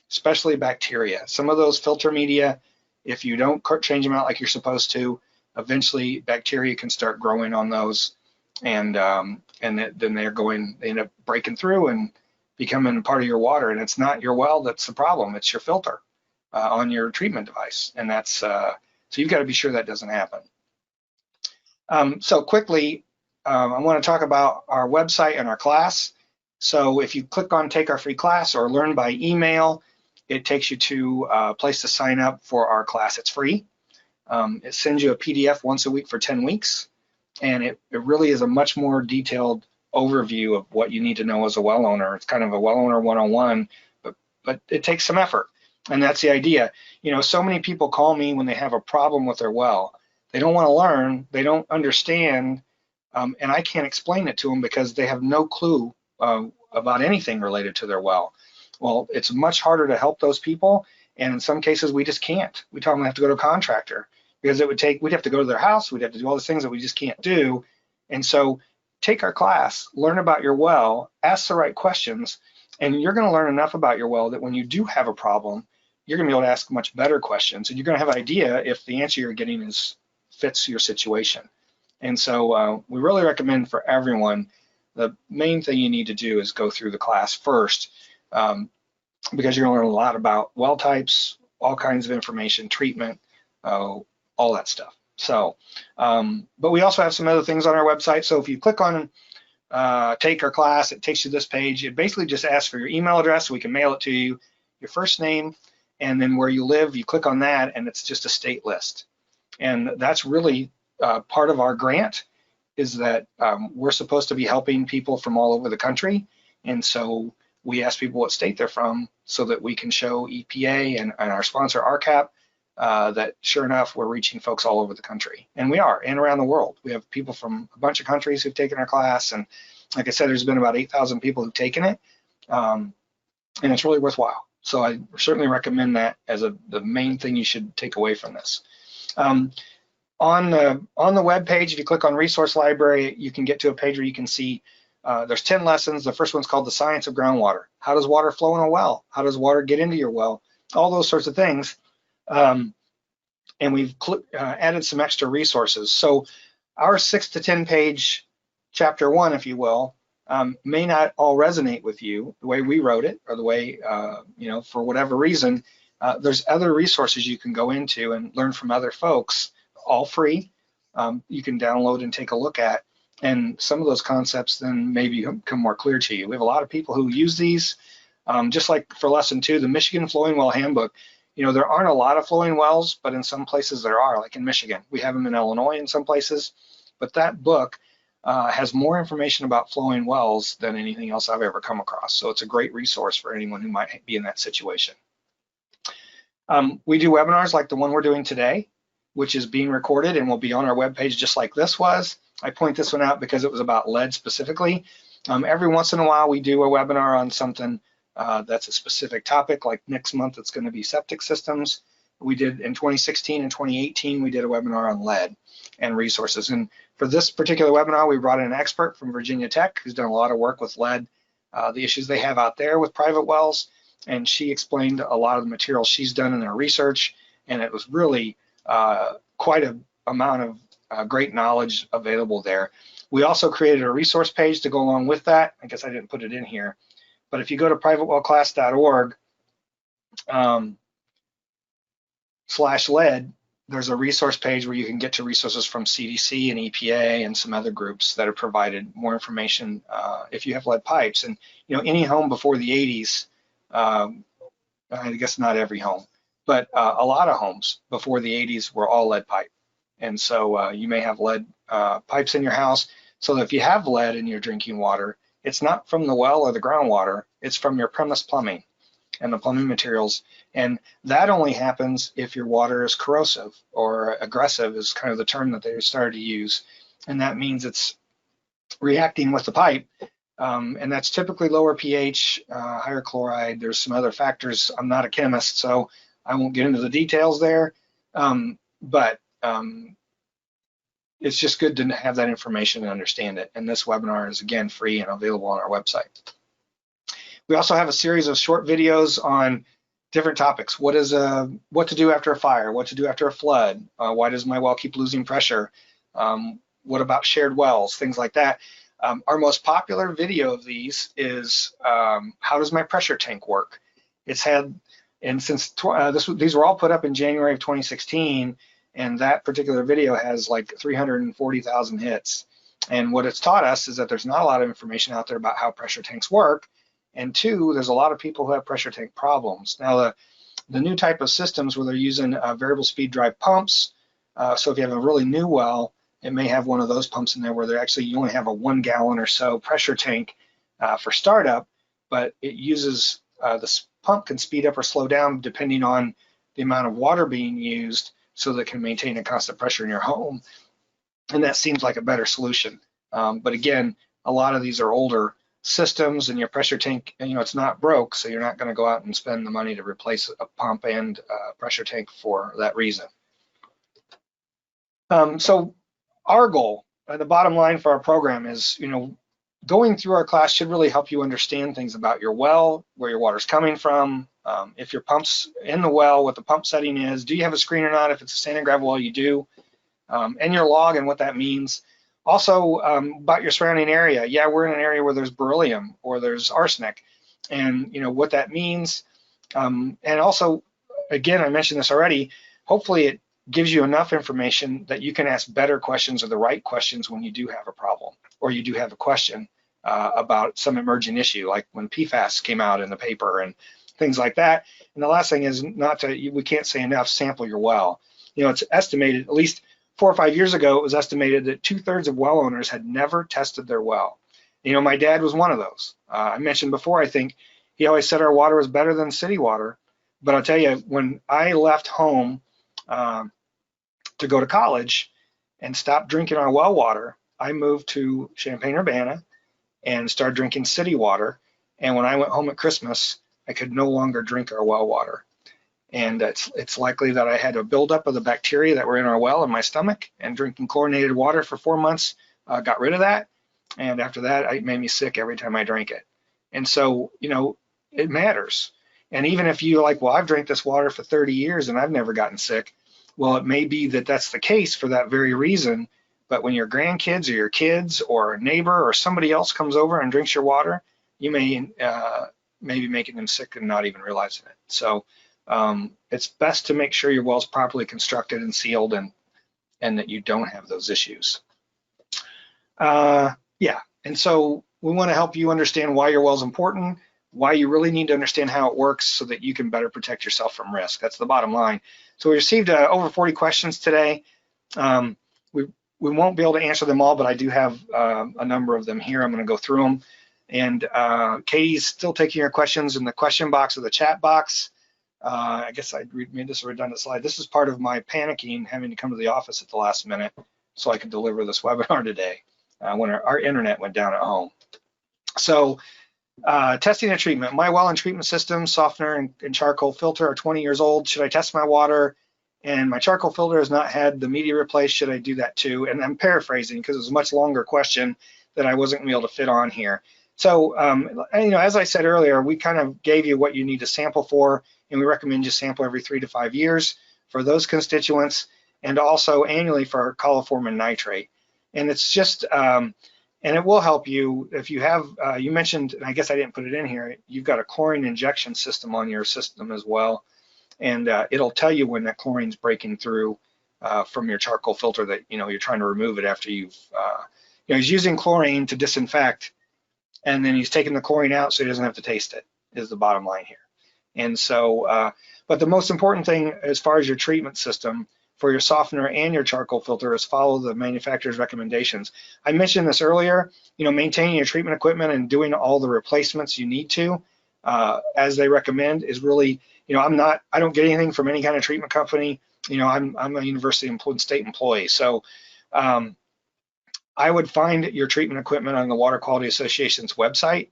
especially bacteria. Some of those filter media, if you don't change them out like you're supposed to, eventually bacteria can start growing on those, and then they end up breaking through and becoming part of your water. And it's not your well that's the problem; it's your filter on your treatment device, and that's so you've got to be sure that doesn't happen. So quickly, I want to talk about our website and our class. So if you click on Take Our Free Class or Learn by Email, it takes you to a place to sign up for our class. It's free. It sends you a PDF once a week for 10 weeks. And it really is a much more detailed overview of what you need to know as a well owner. It's kind of a well owner 101, but it takes some effort. And that's the idea. So many people call me when they have a problem with their well. They don't want to learn, they don't understand, and I can't explain it to them because they have no clue about anything related to their well. Well, it's much harder to help those people, and in some cases we just can't. We tell them they have to go to a contractor, because we'd have to go to their house, we'd have to do all the things that we just can't do. And so take our class, learn about your well, ask the right questions, and you're going to learn enough about your well that when you do have a problem, you're going to be able to ask much better questions, and you're going to have an idea if the answer you're getting fits your situation. And so we really recommend for everyone, the main thing you need to do is go through the class first, because you're going to learn a lot about well types, all kinds of information, treatment, all that stuff. So, but we also have some other things on our website. So if you click on Take Our Class, it takes you to this page. It basically just asks for your email address so we can mail it to you, your first name, and then where you live. You click on that, and it's just a state list. And that's really part of our grant, is that we're supposed to be helping people from all over the country. And so we ask people what state they're from so that we can show EPA and our sponsor, RCAP, that sure enough, we're reaching folks all over the country. And we are, and around the world. We have people from a bunch of countries who've taken our class. And like I said, there's been about 8,000 people who've taken it. And it's really worthwhile. So I certainly recommend that as the main thing you should take away from this. On the web page, if you click on Resource Library, you can get to a page where you can see there's 10 lessons. The first one's called The Science of Groundwater. How does water flow in a well? How does water get into your well? All those sorts of things. And we've added some extra resources. So our 6 to 10 page chapter 1, if you will, may not all resonate with you the way we wrote it, or the way, for whatever reason. There's other resources you can go into and learn from other folks, all free. You can download and take a look at, and some of those concepts then maybe become more clear to you. We have a lot of people who use these, just like for lesson 2, the Michigan Flowing Well Handbook. there aren't a lot of flowing wells, but in some places there are, like in Michigan. We have them in Illinois in some places, but that book has more information about flowing wells than anything else I've ever come across. So it's a great resource for anyone who might be in that situation. We do webinars like the one we're doing today, which is being recorded and will be on our webpage just like this was. I point this one out because it was about lead specifically. Every once in a while, we do a webinar on something that's a specific topic, like next month it's going to be septic systems. We did in 2016 and 2018, we did a webinar on lead and resources. And for this particular webinar, we brought in an expert from Virginia Tech who's done a lot of work with lead, the issues they have out there with private wells. And she explained a lot of the material she's done in her research. And it was really quite an amount of great knowledge available there. We also created a resource page to go along with that. I guess I didn't put it in here. But if you go to privatewellclass.org /lead, there's a resource page where you can get to resources from CDC and EPA and some other groups that have provided more information if you have lead pipes. And any home before the 80s, I guess not every home, but a lot of homes before the 80s were all lead pipe. And so you may have lead pipes in your house. So if you have lead in your drinking water, it's not from the well or the groundwater, it's from your premise plumbing and the plumbing materials. And that only happens if your water is corrosive or aggressive is kind of the term that they started to use. And that means it's reacting with the pipe. And that's typically lower pH, higher chloride. There's some other factors. I'm not a chemist, so I won't get into the details there. But it's just good to have that information and understand it. And this webinar is, again, free and available on our website. We also have a series of short videos on different topics. What to do after a fire? What to do after a flood? Why does my well keep losing pressure? What about shared wells? Things like that. Our most popular video of these is how does my pressure tank work? It's had, and since these were all put up in January of 2016, and that particular video has like 340,000 hits. And what it's taught us is that there's not a lot of information out there about how pressure tanks work. And two, there's a lot of people who have pressure tank problems. Now, the new type of systems where they're using variable speed drive pumps, so if you have a really new well, it may have one of those pumps in there where you only have a 1 gallon or so pressure tank for startup, but it uses, this pump can speed up or slow down depending on the amount of water being used so that it can maintain a constant pressure in your home. And that seems like a better solution. But again, a lot of these are older systems and your pressure tank, it's not broke, so you're not going to go out and spend the money to replace a pump and pressure tank for that reason. So our goal, the bottom line for our program is, going through our class should really help you understand things about your well, where your water's coming from, if your pump's in the well, what the pump setting is, do you have a screen or not? If it's a sand and gravel well, you do, and your log and what that means. Also about your surrounding area. Yeah, we're in an area where there's beryllium or there's arsenic, and what that means. And also, again, I mentioned this already, hopefully it gives you enough information that you can ask better questions or the right questions when you do have a problem or you do have a question about some emerging issue, like when PFAS came out in the paper and things like that. And the last thing is we can't say enough, sample your well. It's estimated, at least 4 or 5 years ago, it was estimated that 2/3 of well owners had never tested their well. My dad was one of those. I mentioned before, I think he always said our water was better than city water. But I'll tell you, when I left home to go to college and stopped drinking our well water, I moved to Champaign-Urbana and started drinking city water. And when I went home at Christmas, I could no longer drink our well water. And it's likely that I had a buildup of the bacteria that were in our well in my stomach, and drinking chlorinated water for 4 months got rid of that. And after that, it made me sick every time I drank it. And so, it matters. And even if you're like, well, I've drank this water for 30 years and I've never gotten sick. Well, it may be that that's the case for that very reason. But when your grandkids or your kids or a neighbor or somebody else comes over and drinks your water, you may be making them sick and not even realizing it. So it's best to make sure your well's properly constructed and sealed and that you don't have those issues. Yeah, and so we want to help you understand why your well's important, why you really need to understand how it works so that you can better protect yourself from risk. That's the bottom line. So we received over 40 questions today. Um, we, we won't be able to answer them all, but I do have a number of them here. I'm going to go through them. And Katie's still taking your questions in the question box or the chat box. I guess I made this a redundant slide. This is part of my panicking, having to come to the office at the last minute so I could deliver this webinar today when our internet went down at home. So testing and treatment. My well and treatment system, softener and charcoal filter are 20 years old. Should I test my water? And my charcoal filter has not had the media replaced. Should I do that too? And I'm paraphrasing because it was a much longer question that I wasn't going to be able to fit on here. So, as I said earlier, we kind of gave you what you need to sample for, and we recommend you sample every 3 to 5 years for those constituents, and also annually for coliform and nitrate. And it's just, and it will help you if you have, you mentioned, and I guess I didn't put it in here, you've got a chlorine injection system on your system as well. And it'll tell you when that chlorine's breaking through from your charcoal filter that, you're trying to remove it after you've, he's using chlorine to disinfect, and then he's taking the chlorine out so he doesn't have to taste it, is the bottom line here. And so, but the most important thing as far as your treatment system for your softener and your charcoal filter is follow the manufacturer's recommendations. I mentioned this earlier, maintaining your treatment equipment and doing all the replacements you need to, as they recommend, is really, I don't get anything from any kind of treatment company. I'm a university and state employee. So I would find your treatment equipment on the Water Quality Association's website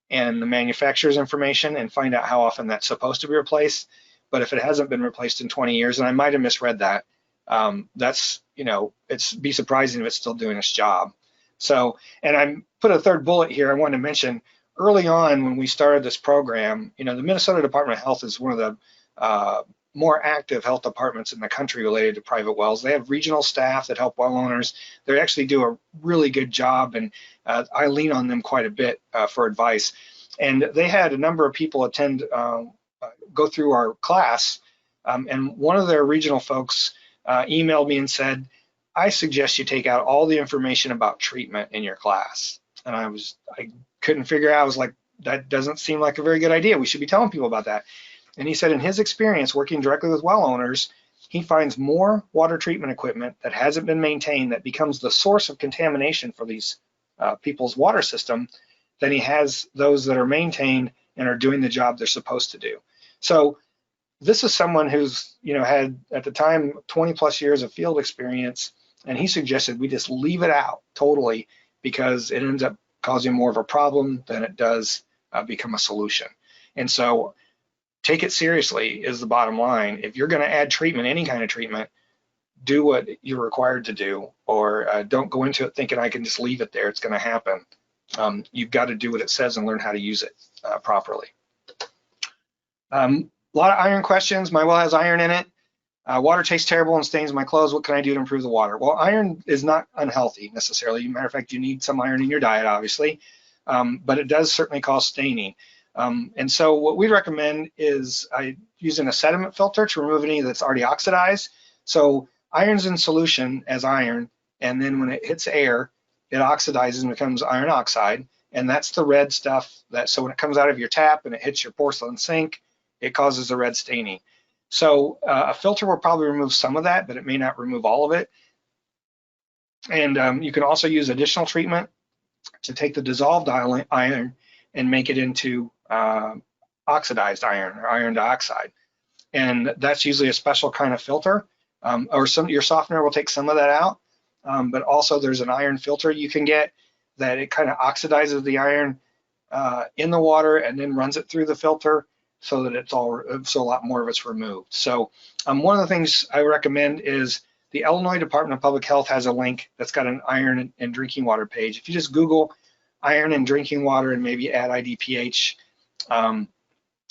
and the manufacturer's information and find out how often that's supposed to be replaced. But if it hasn't been replaced in 20 years, and I might have misread that, that's, it's be surprising if it's still doing its job. So, and I put a third bullet here I wanted to mention. Early on when we started this program, the Minnesota Department of Health is one of the more active health departments in the country related to private wells. They have regional staff that help well owners. They actually do a really good job, and I lean on them quite a bit for advice. And they had a number of people attend, go through our class, and one of their regional folks emailed me and said, I suggest you take out all the information about treatment in your class. And I couldn't figure out, I was like, that doesn't seem like a very good idea. We should be telling people about that. And he said in his experience working directly with well owners, he finds more water treatment equipment that hasn't been maintained that becomes the source of contamination for these people's water system than he has those that are maintained and are doing the job they're supposed to do. So this is someone who's had at the time 20 plus years of field experience, and he suggested we just leave it out totally because it ends up causing more of a problem than it does become a solution. And so take it seriously is the bottom line. If you're going to add treatment, any kind of treatment, do what you're required to do, or don't go into it thinking I can just leave it there, it's going to happen. You've got to do what it says and learn how to use it properly. A lot of iron questions. My well has iron in it. Water tastes terrible and stains my clothes. What can I do to improve the water? Well, iron is not unhealthy necessarily. Matter of fact, you need some iron in your diet, obviously, but it does certainly cause staining. And so what we recommend is using a sediment filter to remove any that's already oxidized. So iron's in solution as iron, and then when it hits air, it oxidizes and becomes iron oxide, and that's the red stuff so when it comes out of your tap and it hits your porcelain sink, it causes the red staining. So a filter will probably remove some of that, but it may not remove all of it. And you can also use additional treatment to take the dissolved iron and make it into oxidized iron or iron dioxide. And that's usually a special kind of filter, or your softener will take some of that out. But also there's an iron filter you can get that it kind of oxidizes the iron in the water and then runs it through the filter so that so a lot more of it's removed. So one of the things I recommend is the Illinois Department of Public Health has a link that's got an iron and drinking water page. If you just Google iron and drinking water and maybe add IDPH,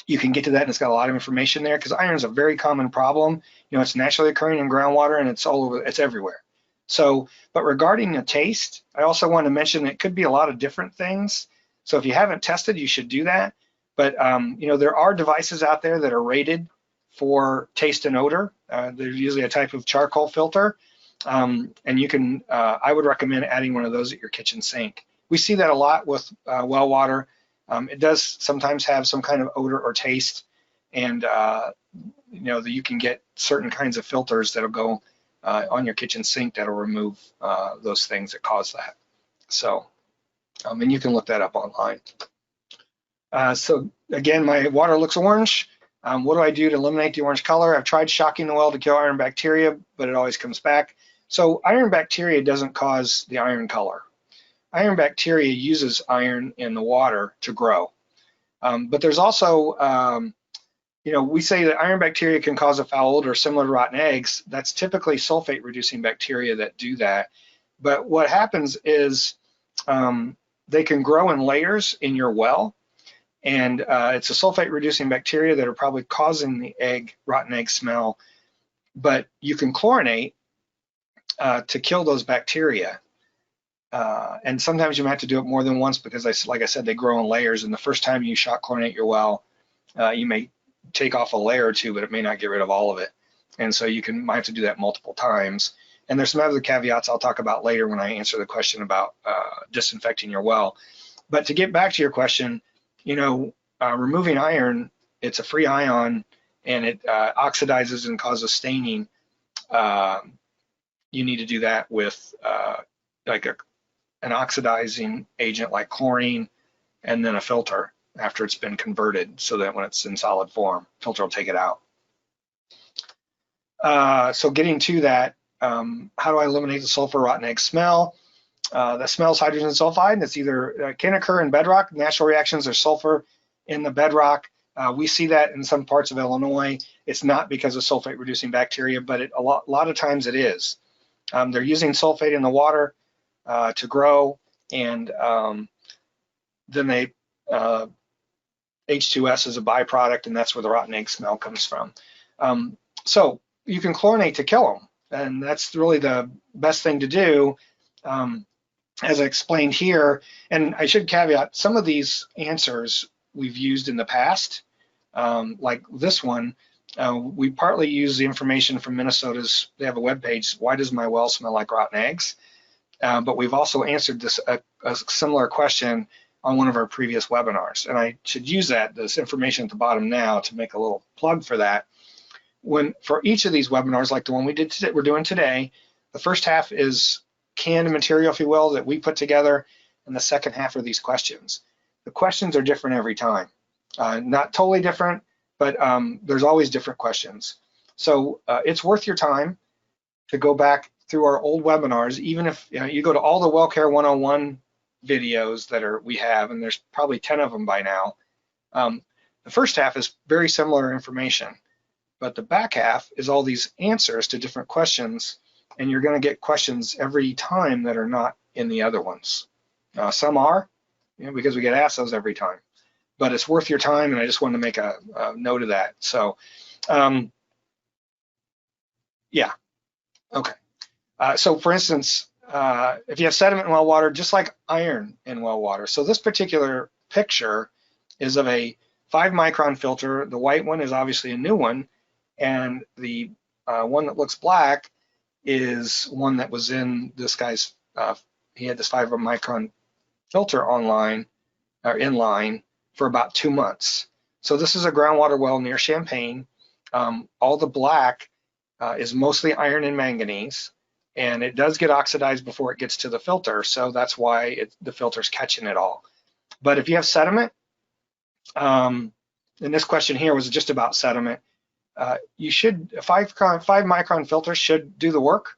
you can get to that, and it's got a lot of information there because iron is a very common problem. It's naturally occurring in groundwater and it's all over, it's everywhere. So, but regarding the taste, I also want to mention it could be a lot of different things. So if you haven't tested, you should do that. But there are devices out there that are rated for taste and odor. There's usually a type of charcoal filter, and you can. I would recommend adding one of those at your kitchen sink. We see that a lot with well water. It does sometimes have some kind of odor or taste, and you know that you can get certain kinds of filters that'll go on your kitchen sink that'll remove those things that cause that. So, and you can look that up online. So again, my water looks orange. What do I do to eliminate the orange color? I've tried shocking the well to kill iron bacteria, but it always comes back. So iron bacteria doesn't cause the iron color. Iron bacteria uses iron in the water to grow. But there's also, you know, we say that iron bacteria can cause a foul odor similar to rotten eggs. That's typically sulfate reducing bacteria that do that. But what happens is they can grow in layers in your well, and it's a sulfate reducing bacteria that are probably causing the rotten egg smell. But you can chlorinate to kill those bacteria. And sometimes you might have to do it more than once because, like I said, they grow in layers. And the first time you shock chlorinate your well, you may take off a layer or two, but it may not get rid of all of it. And so you might have to do that multiple times. And there's some other caveats I'll talk about later when I answer the question about disinfecting your well. But to get back to your question, you know, removing iron, it's a free ion and it oxidizes and causes staining. You need to do that with like an oxidizing agent like chlorine and then a filter after it's been converted so that when it's in solid form, filter will take it out. So getting to that, how do I eliminate the sulfur rotten egg smell? That smells hydrogen sulfide, and it's either can occur in bedrock. Natural reactions are sulfur in the bedrock. We see that in some parts of Illinois. It's not because of sulfate reducing bacteria, but a lot of times it is. They're using sulfate in the water to grow, and then they H2S is a byproduct, and that's where the rotten egg smell comes from. So you can chlorinate to kill them, and that's really the best thing to do. As I explained here, and I should caveat, some of these answers we've used in the past, like this one. We partly use the information from Minnesota's, they have a webpage, why does my well smell like rotten eggs? But we've also answered this a similar question on one of our previous webinars. And I should use this information at the bottom now to make a little plug for that. For each of these webinars, like the one we're doing today, the first half is canned material, if you will, that we put together, and the second half are these questions. The questions are different every time. Not totally different, but there's always different questions. So it's worth your time to go back through our old webinars, even if you go to all the Well Care 101 videos that we have, and there's probably 10 of them by now. The first half is very similar information, but the back half is all these answers to different questions, and you're going to get questions every time that are not in the other ones. Some are, because we get asked those every time, but it's worth your time, and I just wanted to make a note of that. So, yeah, okay. So for instance, if you have sediment in well water, just like iron in well water. So this particular picture is of a 5-micron filter. The white one is obviously a new one, and the one that looks black is one that was in this guy's, he had this 5-micron filter in line for about 2 months. So this is a groundwater well near Champaign. All the black is mostly iron and manganese, and it does get oxidized before it gets to the filter, so that's why the filter's catching it all. But if you have sediment, and this question here was just about sediment, you should, a 5-micron filter should do the work,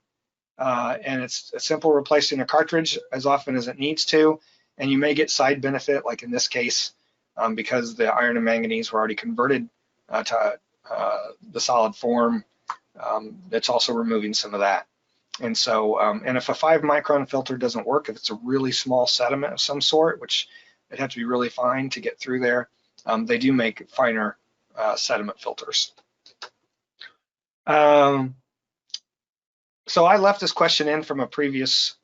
and it's a simple replacing a cartridge as often as it needs to, and you may get side benefit, like in this case, because the iron and manganese were already converted to the solid form. It's also removing some of that. And so, and if a 5-micron filter doesn't work, if it's a really small sediment of some sort, which it'd have to be really fine to get through there, they do make finer sediment filters. So I left this question in from a previous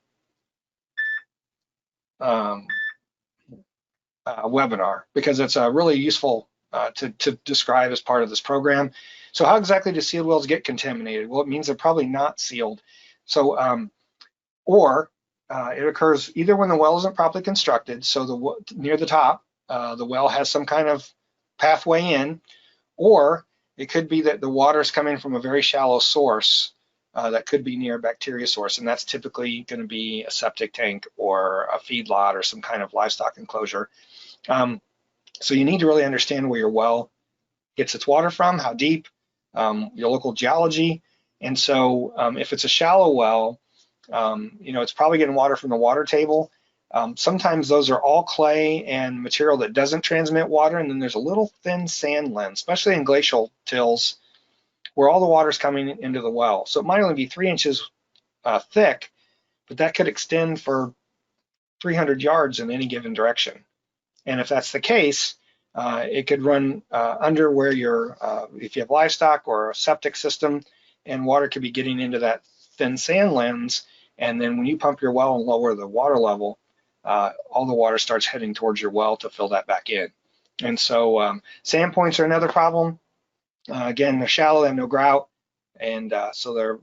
webinar because it's really useful to describe as part of this program. So how exactly do sealed wells get contaminated? Well, it means they're probably not sealed. So, it occurs either when the well isn't properly constructed, so near the top, the well has some kind of pathway in, or it could be that the water is coming from a very shallow source that could be near a bacteria source, and that's typically going to be a septic tank or a feedlot or some kind of livestock enclosure. So you need to really understand where your well gets its water from, how deep, your local geology. And so if it's a shallow well, it's probably getting water from the water table. Sometimes those are all clay and material that doesn't transmit water, and then there's a little thin sand lens, especially in glacial tills, where all the water is coming into the well. So it might only be 3 inches thick, but that could extend for 300 yards in any given direction. And if that's the case, it could run under where if you have livestock or a septic system, and water could be getting into that thin sand lens. And then when you pump your well and lower the water level, all the water starts heading towards your well to fill that back in. And so sand points are another problem. Again, they're shallow, they have no grout, and so they're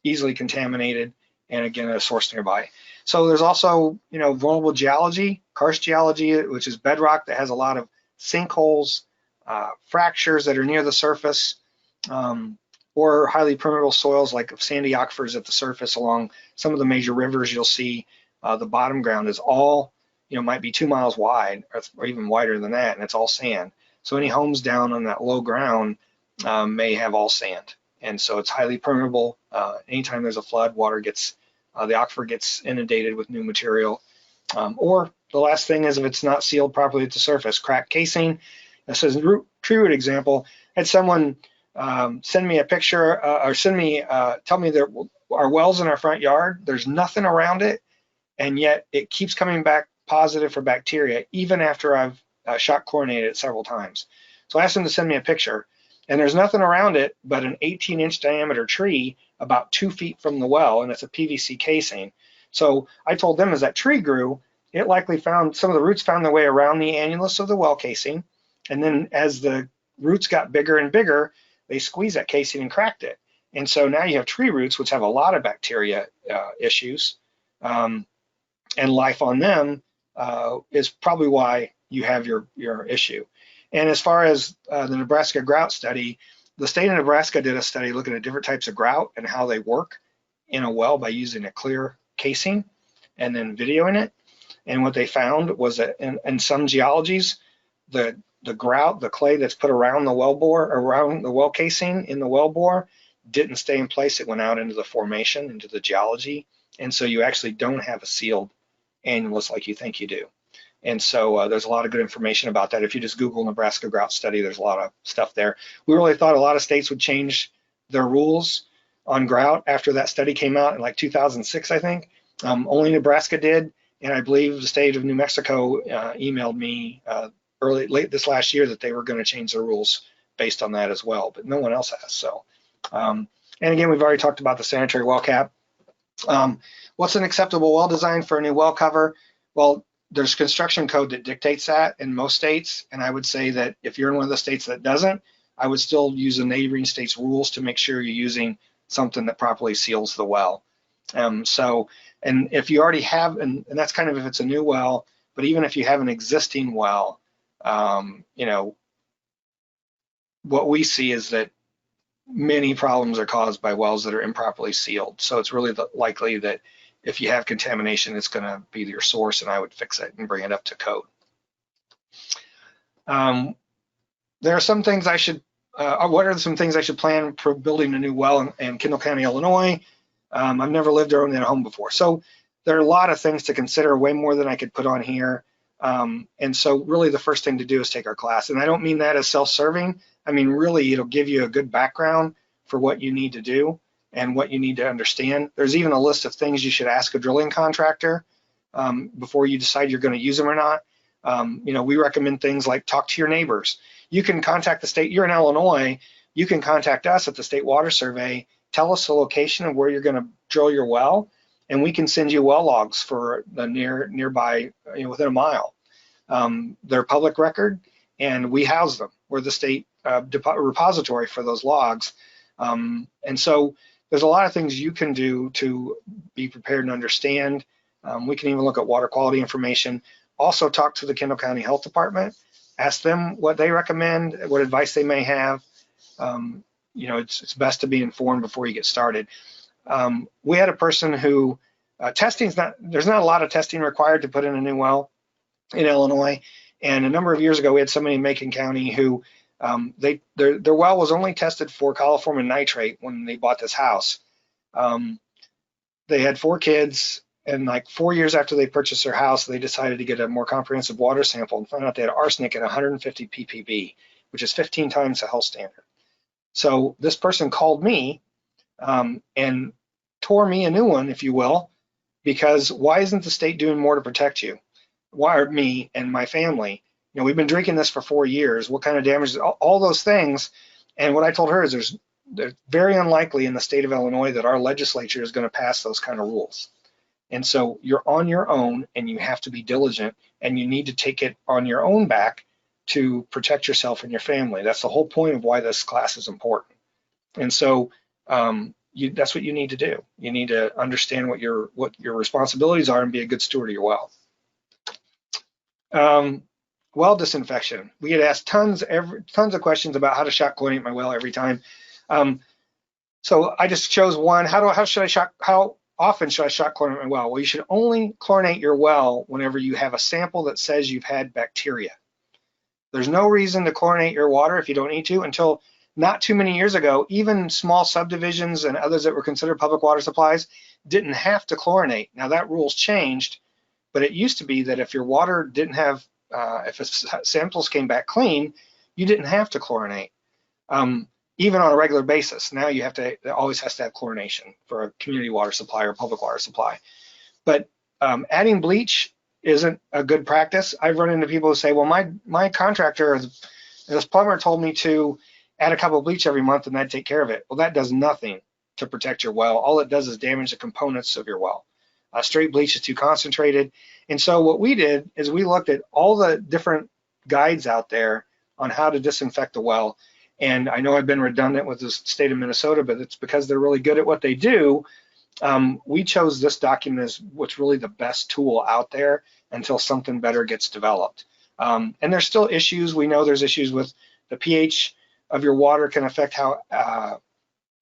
easily contaminated, and again, a source nearby. So there's also, vulnerable geology, karst geology, which is bedrock that has a lot of sinkholes, fractures that are near the surface, or highly permeable soils like sandy aquifers at the surface along some of the major rivers. You'll see the bottom ground is all, might be 2 miles wide or even wider than that, and it's all sand. So any homes down on that low ground may have all sand. And so it's highly permeable. Anytime there's a flood, the aquifer gets inundated with new material. Or the last thing is if it's not sealed properly at the surface, cracked casing. This is a tree root example. I had someone send me a picture or tell me there are wells in our front yard. There's nothing around it, and yet it keeps coming back positive for bacteria even after I've shock chlorinated it several times. So I asked them to send me a picture, and there's nothing around it but an 18-inch diameter tree about 2 feet from the well, and it's a PVC casing. So I told them as that tree grew, it likely found some of the roots found their way around the annulus of the well casing, and then as the roots got bigger and bigger, they squeezed that casing and cracked it. And so now you have tree roots, which have a lot of bacteria issues, and life on them is probably why you have your issue. And as far as the Nebraska grout study, the state of Nebraska did a study looking at different types of grout and how they work in a well by using a clear casing and then videoing it. And what they found was that in some geologies, the grout, the clay that's put around the well bore, around the well casing in the well bore, didn't stay in place. It went out into the formation, into the geology. And so you actually don't have a sealed annulus like you think you do. And so there's a lot of good information about that. If you just Google Nebraska grout study, there's a lot of stuff there. We really thought a lot of states would change their rules on grout after that study came out in like 2006, I think. Only Nebraska did, and I believe the state of New Mexico emailed me late this last year that they were going to change their rules based on that as well, but no one else has. So, and again, we've already talked about the sanitary well cap. What's an acceptable well design for a new well cover? Well, there's construction code that dictates that in most states, and I would say that if you're in one of the states that doesn't, I would still use the neighboring state's rules to make sure you're using something that properly seals the well. And if you already have, and that's kind of if it's a new well, but even if you have an existing well, what we see is that many problems are caused by wells that are improperly sealed. So it's really likely that if you have contamination, it's going to be your source, and I would fix it and bring it up to code. There are some things I should, what are some things I should plan for building a new well in Kendall County, Illinois? I've never lived or owned in a home before. So there are a lot of things to consider, way more than I could put on here. And so really the first thing to do is take our class. And I don't mean that as self-serving. I mean, really, it'll give you a good background for what you need to do and what you need to understand. There's even a list of things you should ask a drilling contractor before you decide you're going to use them or not. We recommend things like talk to your neighbors. You can contact the state. You're in Illinois. You can contact us at the State Water Survey. Tell us the location of where you're going to drill your well, and we can send you well logs for the nearby, within a mile. They're public record, and we house them. We're the state repository for those logs. And so there's a lot of things you can do to be prepared and understand. We can even look at water quality information. Also talk to the Kendall County Health Department, ask them what they recommend, what advice they may have. It's best to be informed before you get started. We had a person who there's not a lot of testing required to put in a new well in Illinois. And a number of years ago, we had somebody in Macon County who their well was only tested for coliform and nitrate when they bought this house. They had 4 kids, and like 4 years after they purchased their house, they decided to get a more comprehensive water sample and found out they had arsenic at 150 ppb, which is 15 times the health standard. So this person called me and tore me a new one, if you will, because why isn't the state doing more to protect you? Why are me and my family? We've been drinking this for 4 years. What kind of damage? All those things. And what I told her is they're very unlikely in the state of Illinois that our legislature is going to pass those kind of rules. And so you're on your own, and you have to be diligent, and you need to take it on your own back to protect yourself and your family. That's the whole point of why this class is important. And so that's what you need to do. You need to understand what your responsibilities are and be a good steward of your well. Well disinfection. We get asked tons of questions about how to shock chlorinate my well every time. So I just chose one. How often should I shock chlorinate my well? Well, you should only chlorinate your well whenever you have a sample that says you've had bacteria. There's no reason to chlorinate your water if you don't need to. Until not too many years ago, even small subdivisions and others that were considered public water supplies didn't have to chlorinate. Now that rule's changed, but it used to be that if your water didn't have, if samples came back clean, you didn't have to chlorinate, even on a regular basis. Now you have to, it always has to have chlorination for a community water supply or public water supply. But adding bleach isn't a good practice. I've run into people who say, well, my contractor, this plumber told me to add a cup of bleach every month and that'd take care of it. Well, that does nothing to protect your well. All it does is damage the components of your well. Straight bleach is too concentrated. And so what we did is we looked at all the different guides out there on how to disinfect the well. And I know I've been redundant with the state of Minnesota, but it's because they're really good at what they do. We chose this document as what's really the best tool out there until something better gets developed. And there's still issues. We know there's issues with the pH of your water can affect how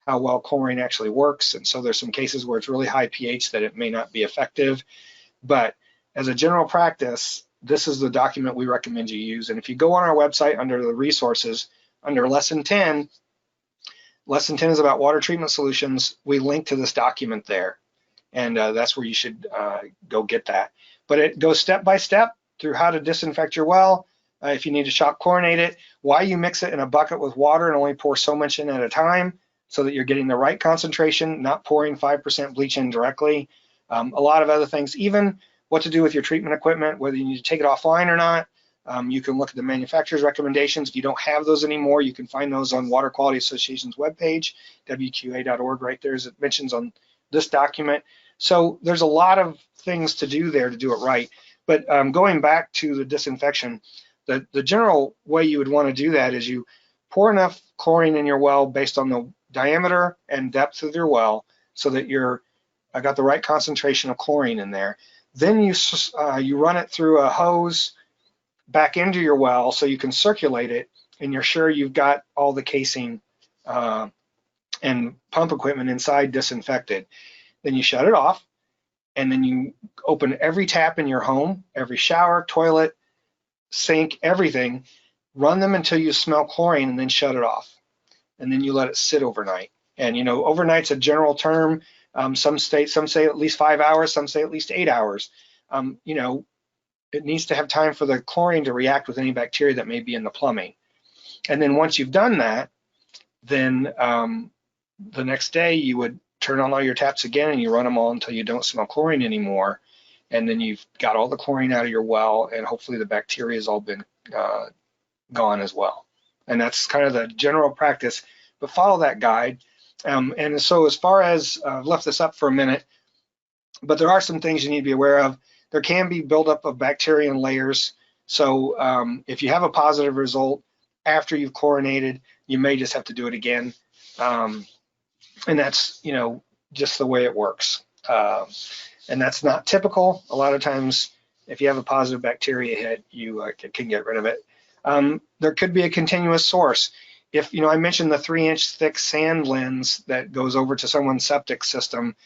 well chlorine actually works. And so there's some cases where it's really high pH that it may not be effective. But as a general practice, this is the document we recommend you use. And if you go on our website under the resources, under lesson 10 is about water treatment solutions. We link to this document there. And that's where you should go get that. But it goes step by step through how to disinfect your well. If you need to shock chlorinate it, why you mix it in a bucket with water and only pour so much in at a time so that you're getting the right concentration, not pouring 5% bleach in directly. A lot of other things, even what to do with your treatment equipment, whether you need to take it offline or not. You can look at the manufacturer's recommendations. If you don't have those anymore, you can find those on Water Quality Association's webpage, wqa.org, right there, as it mentions on this document. So there's a lot of things to do there to do it right. But going back to the disinfection, the general way you would want to do that is you pour enough chlorine in your well based on the diameter and depth of your well so that I got the right concentration of chlorine in there. Then you run it through a hose back into your well so you can circulate it and you're sure you've got all the casing and pump equipment inside disinfected. Then you shut it off, and then you open every tap in your home, every shower, toilet, sink, everything, run them until you smell chlorine, and then shut it off. And then you let it sit overnight. And overnight's a general term. Some say at least 5 hours, some say at least 8 hours. It needs to have time for the chlorine to react with any bacteria that may be in the plumbing. And then once you've done that, then the next day you would turn on all your taps again and you run them all until you don't smell chlorine anymore. And then you've got all the chlorine out of your well, and hopefully the bacteria has all been gone as well. And that's kind of the general practice, but follow that guide. And so as far as, I've left this up for a minute, but there are some things you need to be aware of. There can be buildup of bacteria in layers. So if you have a positive result after you've chlorinated, you may just have to do it again. And that's, just the way it works. And that's not typical. A lot of times If you have a positive bacteria hit, you can get rid of it. There could be a continuous source. If, I mentioned the 3-inch thick sand lens that goes over to someone's septic system.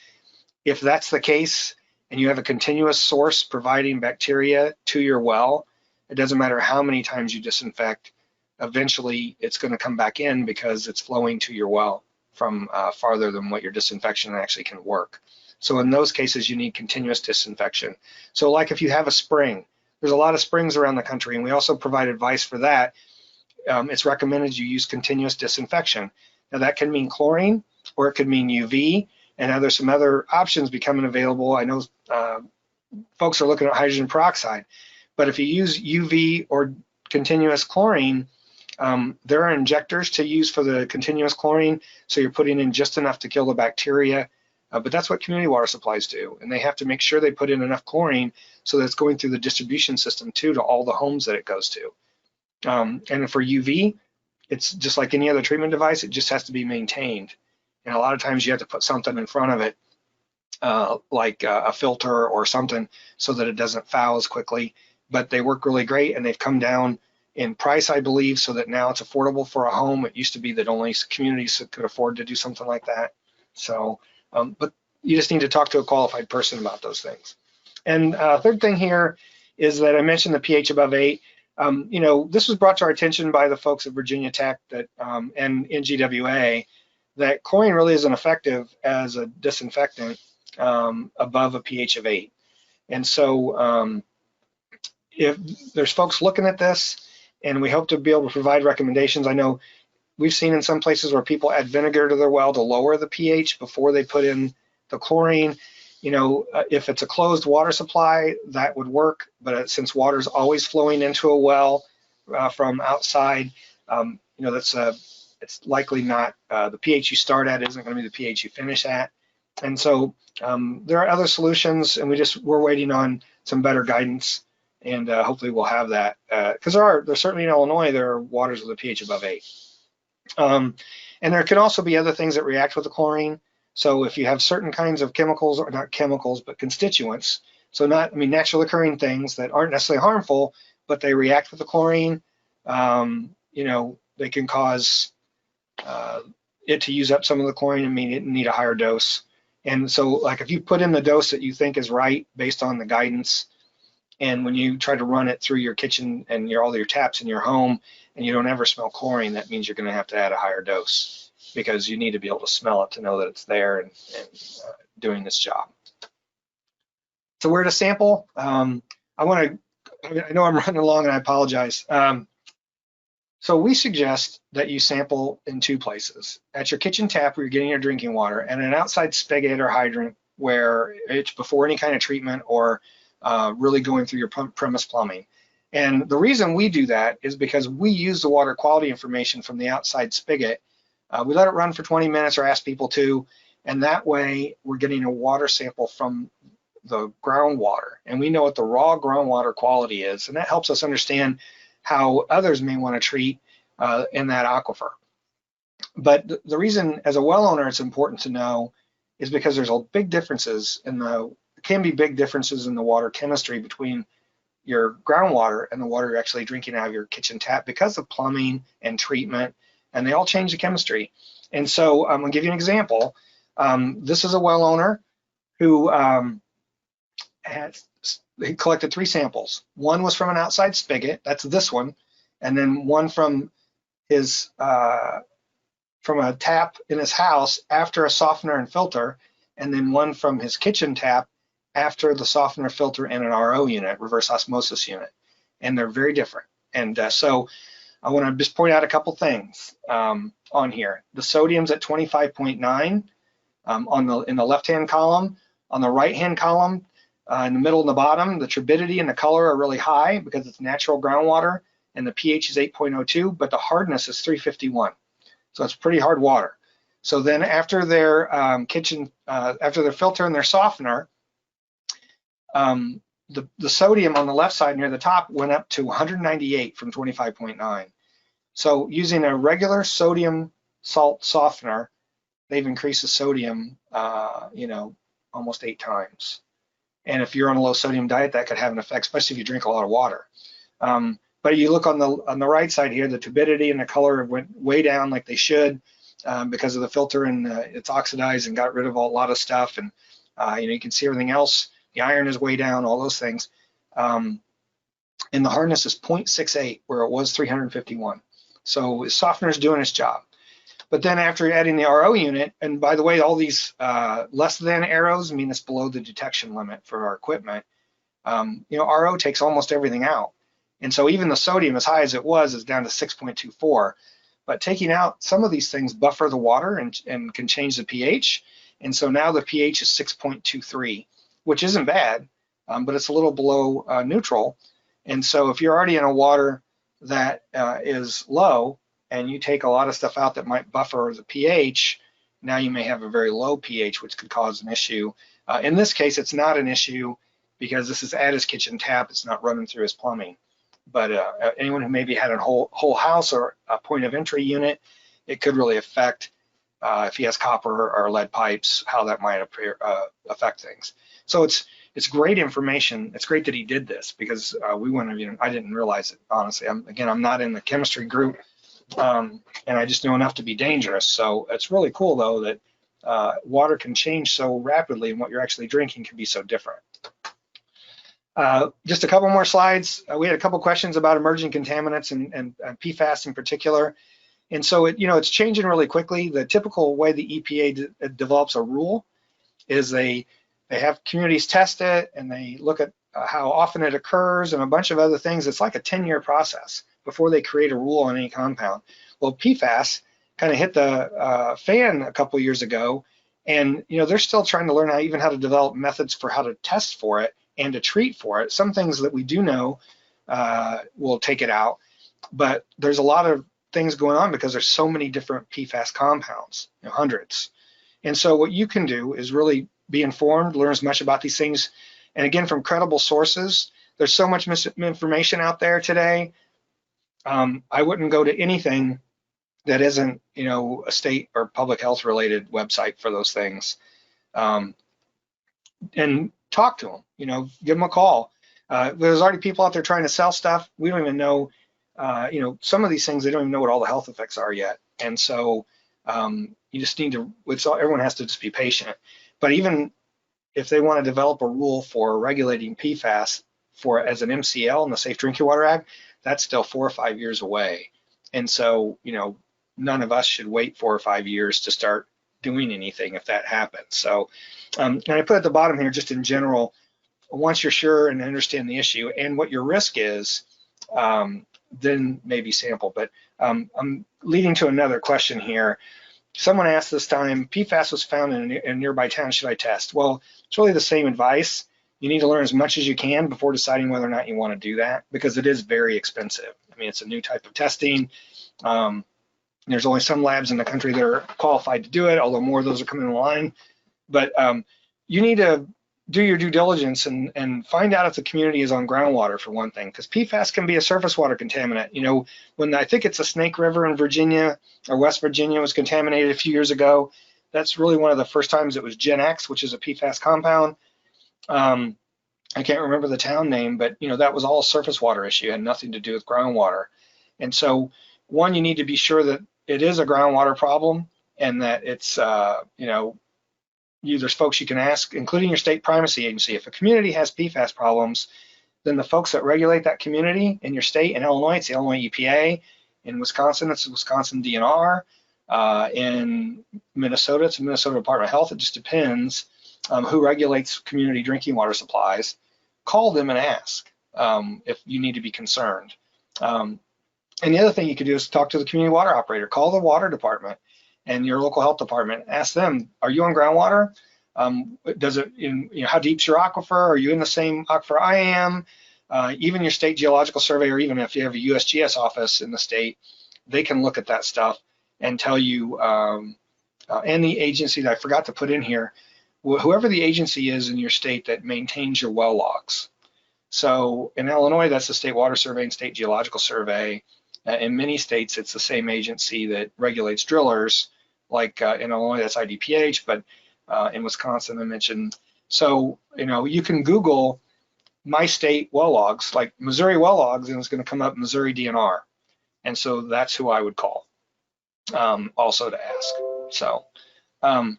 If that's the case and you have a continuous source providing bacteria to your well, it doesn't matter how many times you disinfect, eventually it's going to come back in because it's flowing to your well from farther than what your disinfection actually can work. So in those cases, you need continuous disinfection. So like if you have a spring, there's a lot of springs around the country, and we also provide advice for that. It's recommended you use continuous disinfection. Now that can mean chlorine, or it could mean UV, and now there's some other options becoming available. I know folks are looking at hydrogen peroxide, but if you use UV or continuous chlorine, there are injectors to use for the continuous chlorine, so you're putting in just enough to kill the bacteria. But that's what community water supplies do, and they have to make sure they put in enough chlorine so that it's going through the distribution system too to all the homes that it goes to. And for UV, it's just like any other treatment device, it just has to be maintained. And a lot of times you have to put something in front of it, like a filter or something, so that it doesn't foul as quickly. But they work really great, and they've come down in price, I believe, so that now it's affordable for a home. It used to be that only communities could afford to do something like that. So, but you just need to talk to a qualified person about those things. And third thing here is that I mentioned the pH above 8. This was brought to our attention by the folks at Virginia Tech and NGWA, that chlorine really isn't effective as a disinfectant above a pH of 8. And so if there's folks looking at this, and we hope to be able to provide recommendations. I know we've seen in some places where people add vinegar to their well to lower the pH before they put in the chlorine. If it's a closed water supply, that would work. But since water is always flowing into a well from outside, it's likely not the pH you start at isn't going to be the pH you finish at. And so there are other solutions, and we're waiting on some better guidance, and hopefully we'll have that, because there's certainly in Illinois there are waters with a pH above 8. And there can also be other things that react with the chlorine. So if you have certain kinds of chemicals, or not chemicals, but constituents, so naturally occurring things that aren't necessarily harmful, but they react with the chlorine, they can cause it to use up some of the chlorine and need a higher dose. And so like if you put in the dose that you think is right based on the guidance, and when you try to run it through your kitchen and all your taps in your home, and you don't ever smell chlorine, that means you're going to have to add a higher dose, because you need to be able to smell it to know that it's there and doing this job. So where to sample? I know I'm running along, and I apologize. So we suggest that you sample in 2 places: at your kitchen tap where you're getting your drinking water, and an outside spigot or hydrant where it's before any kind of treatment or really going through your premise plumbing. And the reason we do that is because we use the water quality information from the outside spigot. We let it run for 20 minutes or ask people to, and that way we're getting a water sample from the groundwater, and we know what the raw groundwater quality is, and that helps us understand how others may want to treat in that aquifer. But the reason as a well owner it's important to know is because there's big differences in the water chemistry between your groundwater and the water you're actually drinking out of your kitchen tap, because of plumbing and treatment, and they all change the chemistry. And so I'm gonna give you an example. This is a well owner who he collected 3 samples. One was from an outside spigot, that's this one, and then one from his from a tap in his house after a softener and filter, and then one from his kitchen tap after the softener, filter, and an RO unit, reverse osmosis unit. And they're very different. And so I want to just point out a couple things on here. The sodium's at 25.9 in the left-hand column. On the right-hand column, in the middle and the bottom, the turbidity and the color are really high because it's natural groundwater, and the pH is 8.02, but the hardness is 351. So it's pretty hard water. So then after their after their filter and their softener, the sodium on the left side near the top went up to 198 from 25.9. So using a regular sodium salt softener, they've increased the sodium, almost 8 times. And if you're on a low sodium diet, that could have an effect, especially if you drink a lot of water. But you look on the right side here, the turbidity and the color went way down like they should because of the filter, and it's oxidized and got rid of a lot of stuff. And you can see everything else. The iron is way down, all those things. And the hardness is 0.68 where it was 351. So the softener is doing its job. But then after adding the RO unit, and by the way, all these less than arrows mean it's below the detection limit for our equipment. RO takes almost everything out. And so even the sodium, as high as it was, is down to 6.24. But taking out some of these things buffer the water and can change the pH. And so now the pH is 6.23, which isn't bad, but it's a little below neutral. And so if you're already in a water that is low and you take a lot of stuff out that might buffer the pH, now you may have a very low pH, which could cause an issue. In this case, it's not an issue because this is at his kitchen tap. It's not running through his plumbing. But anyone who maybe had a whole house or a point of entry unit, it could really affect if he has copper or lead pipes, how that might affect things. So it's great information. It's great that he did this because we wouldn't have I didn't realize it, honestly. I'm not in the chemistry group, and I just know enough to be dangerous. So it's really cool, though, that water can change so rapidly and what you're actually drinking can be so different. Just a couple more slides. We had a couple questions about emerging contaminants and PFAS in particular. And so it's changing really quickly. The typical way the EPA develops a rule is they have communities test it and they look at how often it occurs and a bunch of other things. It's like a 10-year process before they create a rule on any compound. Well, PFAS kind of hit the fan a couple years ago, and they're still trying to learn how to develop methods for how to test for it and to treat for it. Some things that we do know will take it out, but there's a lot of things going on because there's so many different PFAS compounds, hundreds. And so what you can do is really be informed, learn as much about these things, and again, from credible sources. There's so much misinformation out there today. I wouldn't go to anything that isn't, a state or public health related website for those things. And talk to them, give them a call. There's already people out there trying to sell stuff. We don't even know, some of these things, they don't even know what all the health effects are yet. And so you just need to, everyone has to just be patient. But even if they want to develop a rule for regulating PFAS as an MCL in the Safe Drinking Water Act, that's still 4 or 5 years away. And so, none of us should wait 4 or 5 years to start doing anything if that happens. So, and I put at the bottom here, just in general, once you're sure and understand the issue and what your risk is, then maybe sample. But I'm leading to another question here. Someone asked this time, PFAS was found in a nearby town, should I test? Well, it's really the same advice. You need to learn as much as you can before deciding whether or not you want to do that, because it is very expensive. I mean, it's a new type of testing. There's only some labs in the country that are qualified to do it, although more of those are coming online. But you need to do your due diligence and find out if the community is on groundwater, for one thing, because PFAS can be a surface water contaminant. When I think it's the Snake River in Virginia or West Virginia was contaminated a few years ago, that's really one of the first times it was Gen X, which is a PFAS compound. I can't remember the town name, but that was all a surface water issue. It had nothing to do with groundwater. And so, one, you need to be sure that it is a groundwater problem and that it's, there's folks you can ask, including your state primacy agency. If a community has PFAS problems, then the folks that regulate that community in your state, in Illinois, it's the Illinois EPA. In Wisconsin, it's the Wisconsin DNR. In Minnesota, it's the Minnesota Department of Health. It just depends who regulates community drinking water supplies. Call them and ask if you need to be concerned. And the other thing you could do is talk to the community water operator. Call the water department and your local health department. Ask them, are you on groundwater? How deep's your aquifer? Are you in the same aquifer I am? Even your state geological survey, or even if you have a USGS office in the state, they can look at that stuff and tell you, and the agency that I forgot to put in here, whoever the agency is in your state that maintains your well logs. So in Illinois, that's the State Water Survey and State Geological Survey. In many states, it's the same agency that regulates drillers, like in Illinois, that's IDPH, but in Wisconsin, I mentioned So, you can Google my state well logs, like Missouri well logs, and it's going to come up Missouri DNR. And so that's who I would call also to ask. So, um,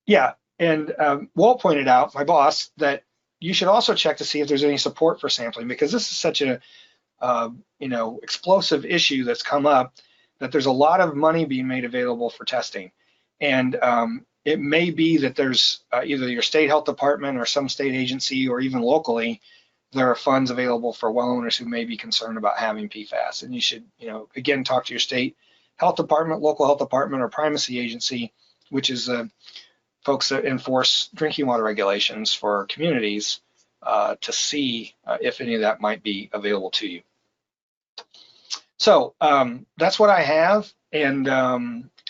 yeah. And Walt pointed out, my boss, that you should also check to see if there's any support for sampling, because this is such a explosive issue that's come up, that there's a lot of money being made available for testing. And it may be that there's either your state health department or some state agency, or even locally, there are funds available for well owners who may be concerned about having PFAS. And you should, again, talk to your state health department, local health department, or primacy agency, which is folks that enforce drinking water regulations for communities, to see if any of that might be available to you. So that's what I have. And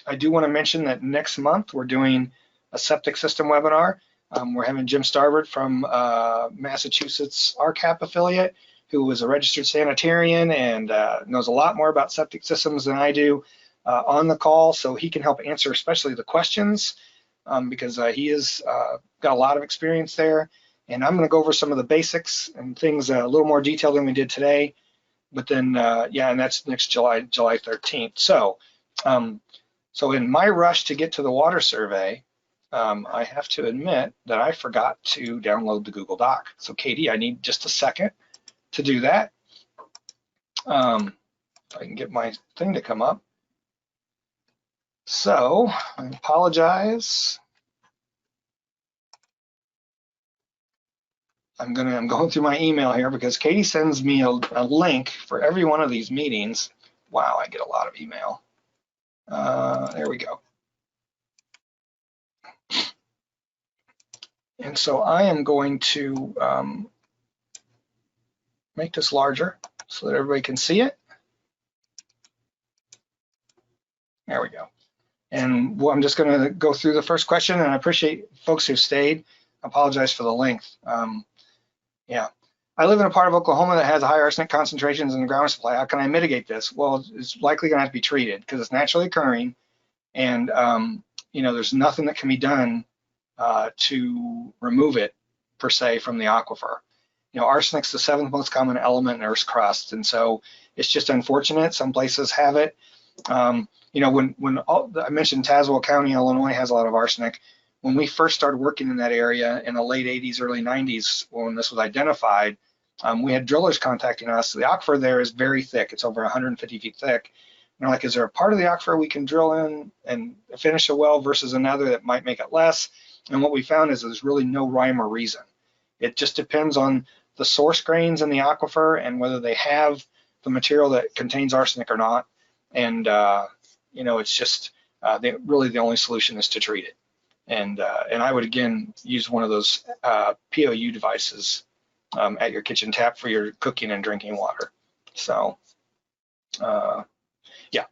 I do want to mention that next month we're doing a septic system webinar. We're having Jim Starboard from Massachusetts RCAP affiliate, who is a registered sanitarian and knows a lot more about septic systems than I do, on the call, so he can help answer especially the questions, because he has got a lot of experience there. And I'm going to go over some of the basics and things a little more detailed than we did today. But then, yeah, and that's next July 13th. So, so in my rush to get to the water survey, I have to admit that I forgot to download the Google Doc. So Katie, I need just a second to do that. If I can get my thing to come up. So I apologize. I'm going through my email here because Katie sends me a link for every one of these meetings. Wow, I get a lot of email. There we go. And so I am going to make this larger so that everybody can see it. There we go. And I'm just going to go through the first question, and I appreciate folks who stayed. I apologize for the length. Yeah. I live in a part of Oklahoma that has high arsenic concentrations in the ground supply. How can I mitigate this? Well, it's likely going to have to be treated because it's naturally occurring, and there's nothing that can be done to remove it per se from the aquifer. Arsenic's the 7th most common element in Earth's crust, and so it's just unfortunate. Some places have it. When I mentioned Tazewell County, Illinois has a lot of arsenic. When we first started working in that area in the late 80s, early 90s, when this was identified, we had drillers contacting us. The aquifer there is very thick. It's over 150 feet thick. And they're like, is there a part of the aquifer we can drill in and finish a well versus another that might make it less? And what we found is there's really no rhyme or reason. It just depends on the source grains in the aquifer and whether they have the material that contains arsenic or not. And, it's just really the only solution is to treat it. And I would, again, use one of those POU devices at your kitchen tap for your cooking and drinking water. So, yeah.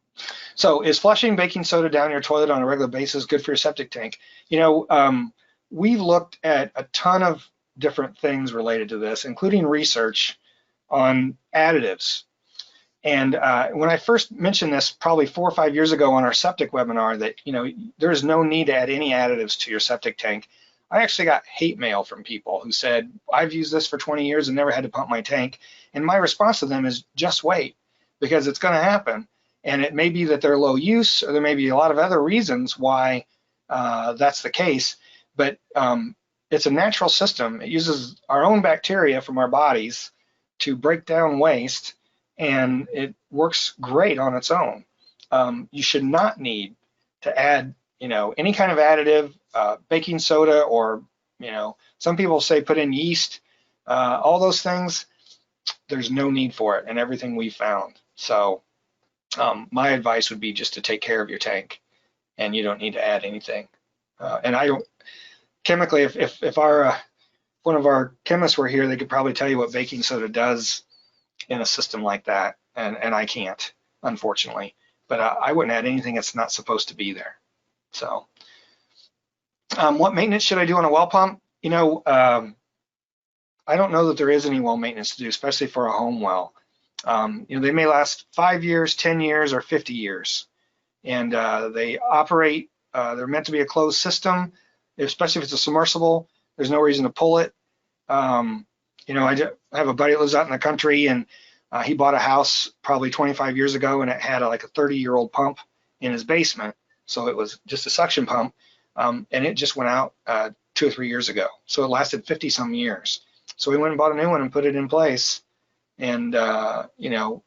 So is flushing baking soda down your toilet on a regular basis good for your septic tank? We looked at a ton of different things related to this, including research on additives. And when I first mentioned this probably 4 or 5 years ago on our septic webinar, that there's no need to add any additives to your septic tank, I actually got hate mail from people who said, I've used this for 20 years and never had to pump my tank. And my response to them is just wait, because it's going to happen. And it may be that they're low use, or there may be a lot of other reasons why that's the case. But it's a natural system. It uses our own bacteria from our bodies to break down waste, and it works great on its own. You should not need to add, any kind of additive, baking soda, or, some people say put in yeast, all those things. There's no need for it, and everything we've found. So my advice would be just to take care of your tank, and you don't need to add anything. And I don't, chemically, if our one of our chemists were here, they could probably tell you what baking soda does in a system like that, and I can't, unfortunately. But I wouldn't add anything that's not supposed to be there. So, what maintenance should I do on a well pump? I don't know that there is any well maintenance to do, especially for a home well. They may last 5 years, 10 years, or 50 years, and they operate. They're meant to be a closed system, especially if it's a submersible. There's no reason to pull it. You know, I have a buddy that lives out in the country, and he bought a house probably 25 years ago, and it had like a 30-year-old pump in his basement. So it was just a suction pump, and it just went out 2 or 3 years ago. So it lasted 50 some years. So we went and bought a new one and put it in place. And, you know,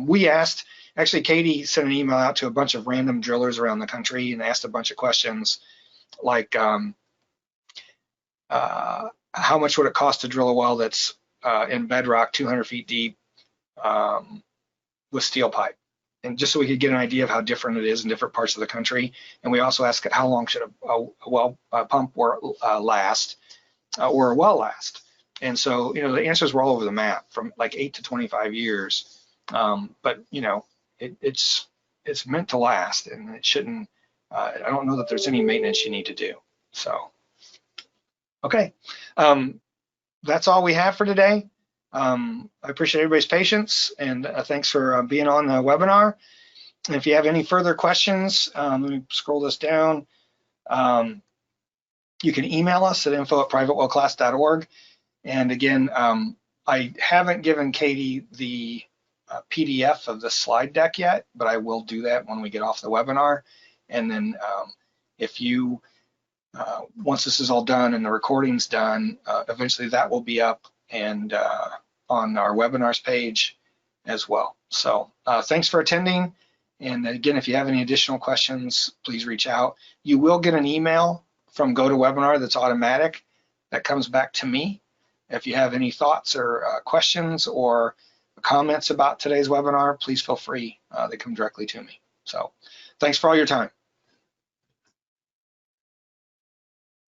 we asked, actually, Katie sent an email out to a bunch of random drillers around the country and asked a bunch of questions like, how much would it cost to drill a well that's in bedrock 200 feet deep with steel pipe? And just so we could get an idea of how different it is in different parts of the country. And we also asked how long should a well pump last or a well last? And so, you know, the answers were all over the map from like 8 to 25 years. But, you know, it's meant to last, and it shouldn't, I don't know that there's any maintenance you need to do. So, okay. That's all we have for today. I appreciate everybody's patience, and thanks for being on the webinar. And if you have any further questions, let me scroll this down. You can email us at info@privatewellclass.org. And again, I haven't given Katie the PDF of the slide deck yet, but I will do that when we get off the webinar. And then if you, once this is all done and the recording's done, eventually that will be up and on our webinars page as well. So thanks for attending. And again, if you have any additional questions, please reach out. You will get an email from GoToWebinar that's automatic that comes back to me. If you have any thoughts or questions or comments about today's webinar, please feel free. They come directly to me. So thanks for all your time.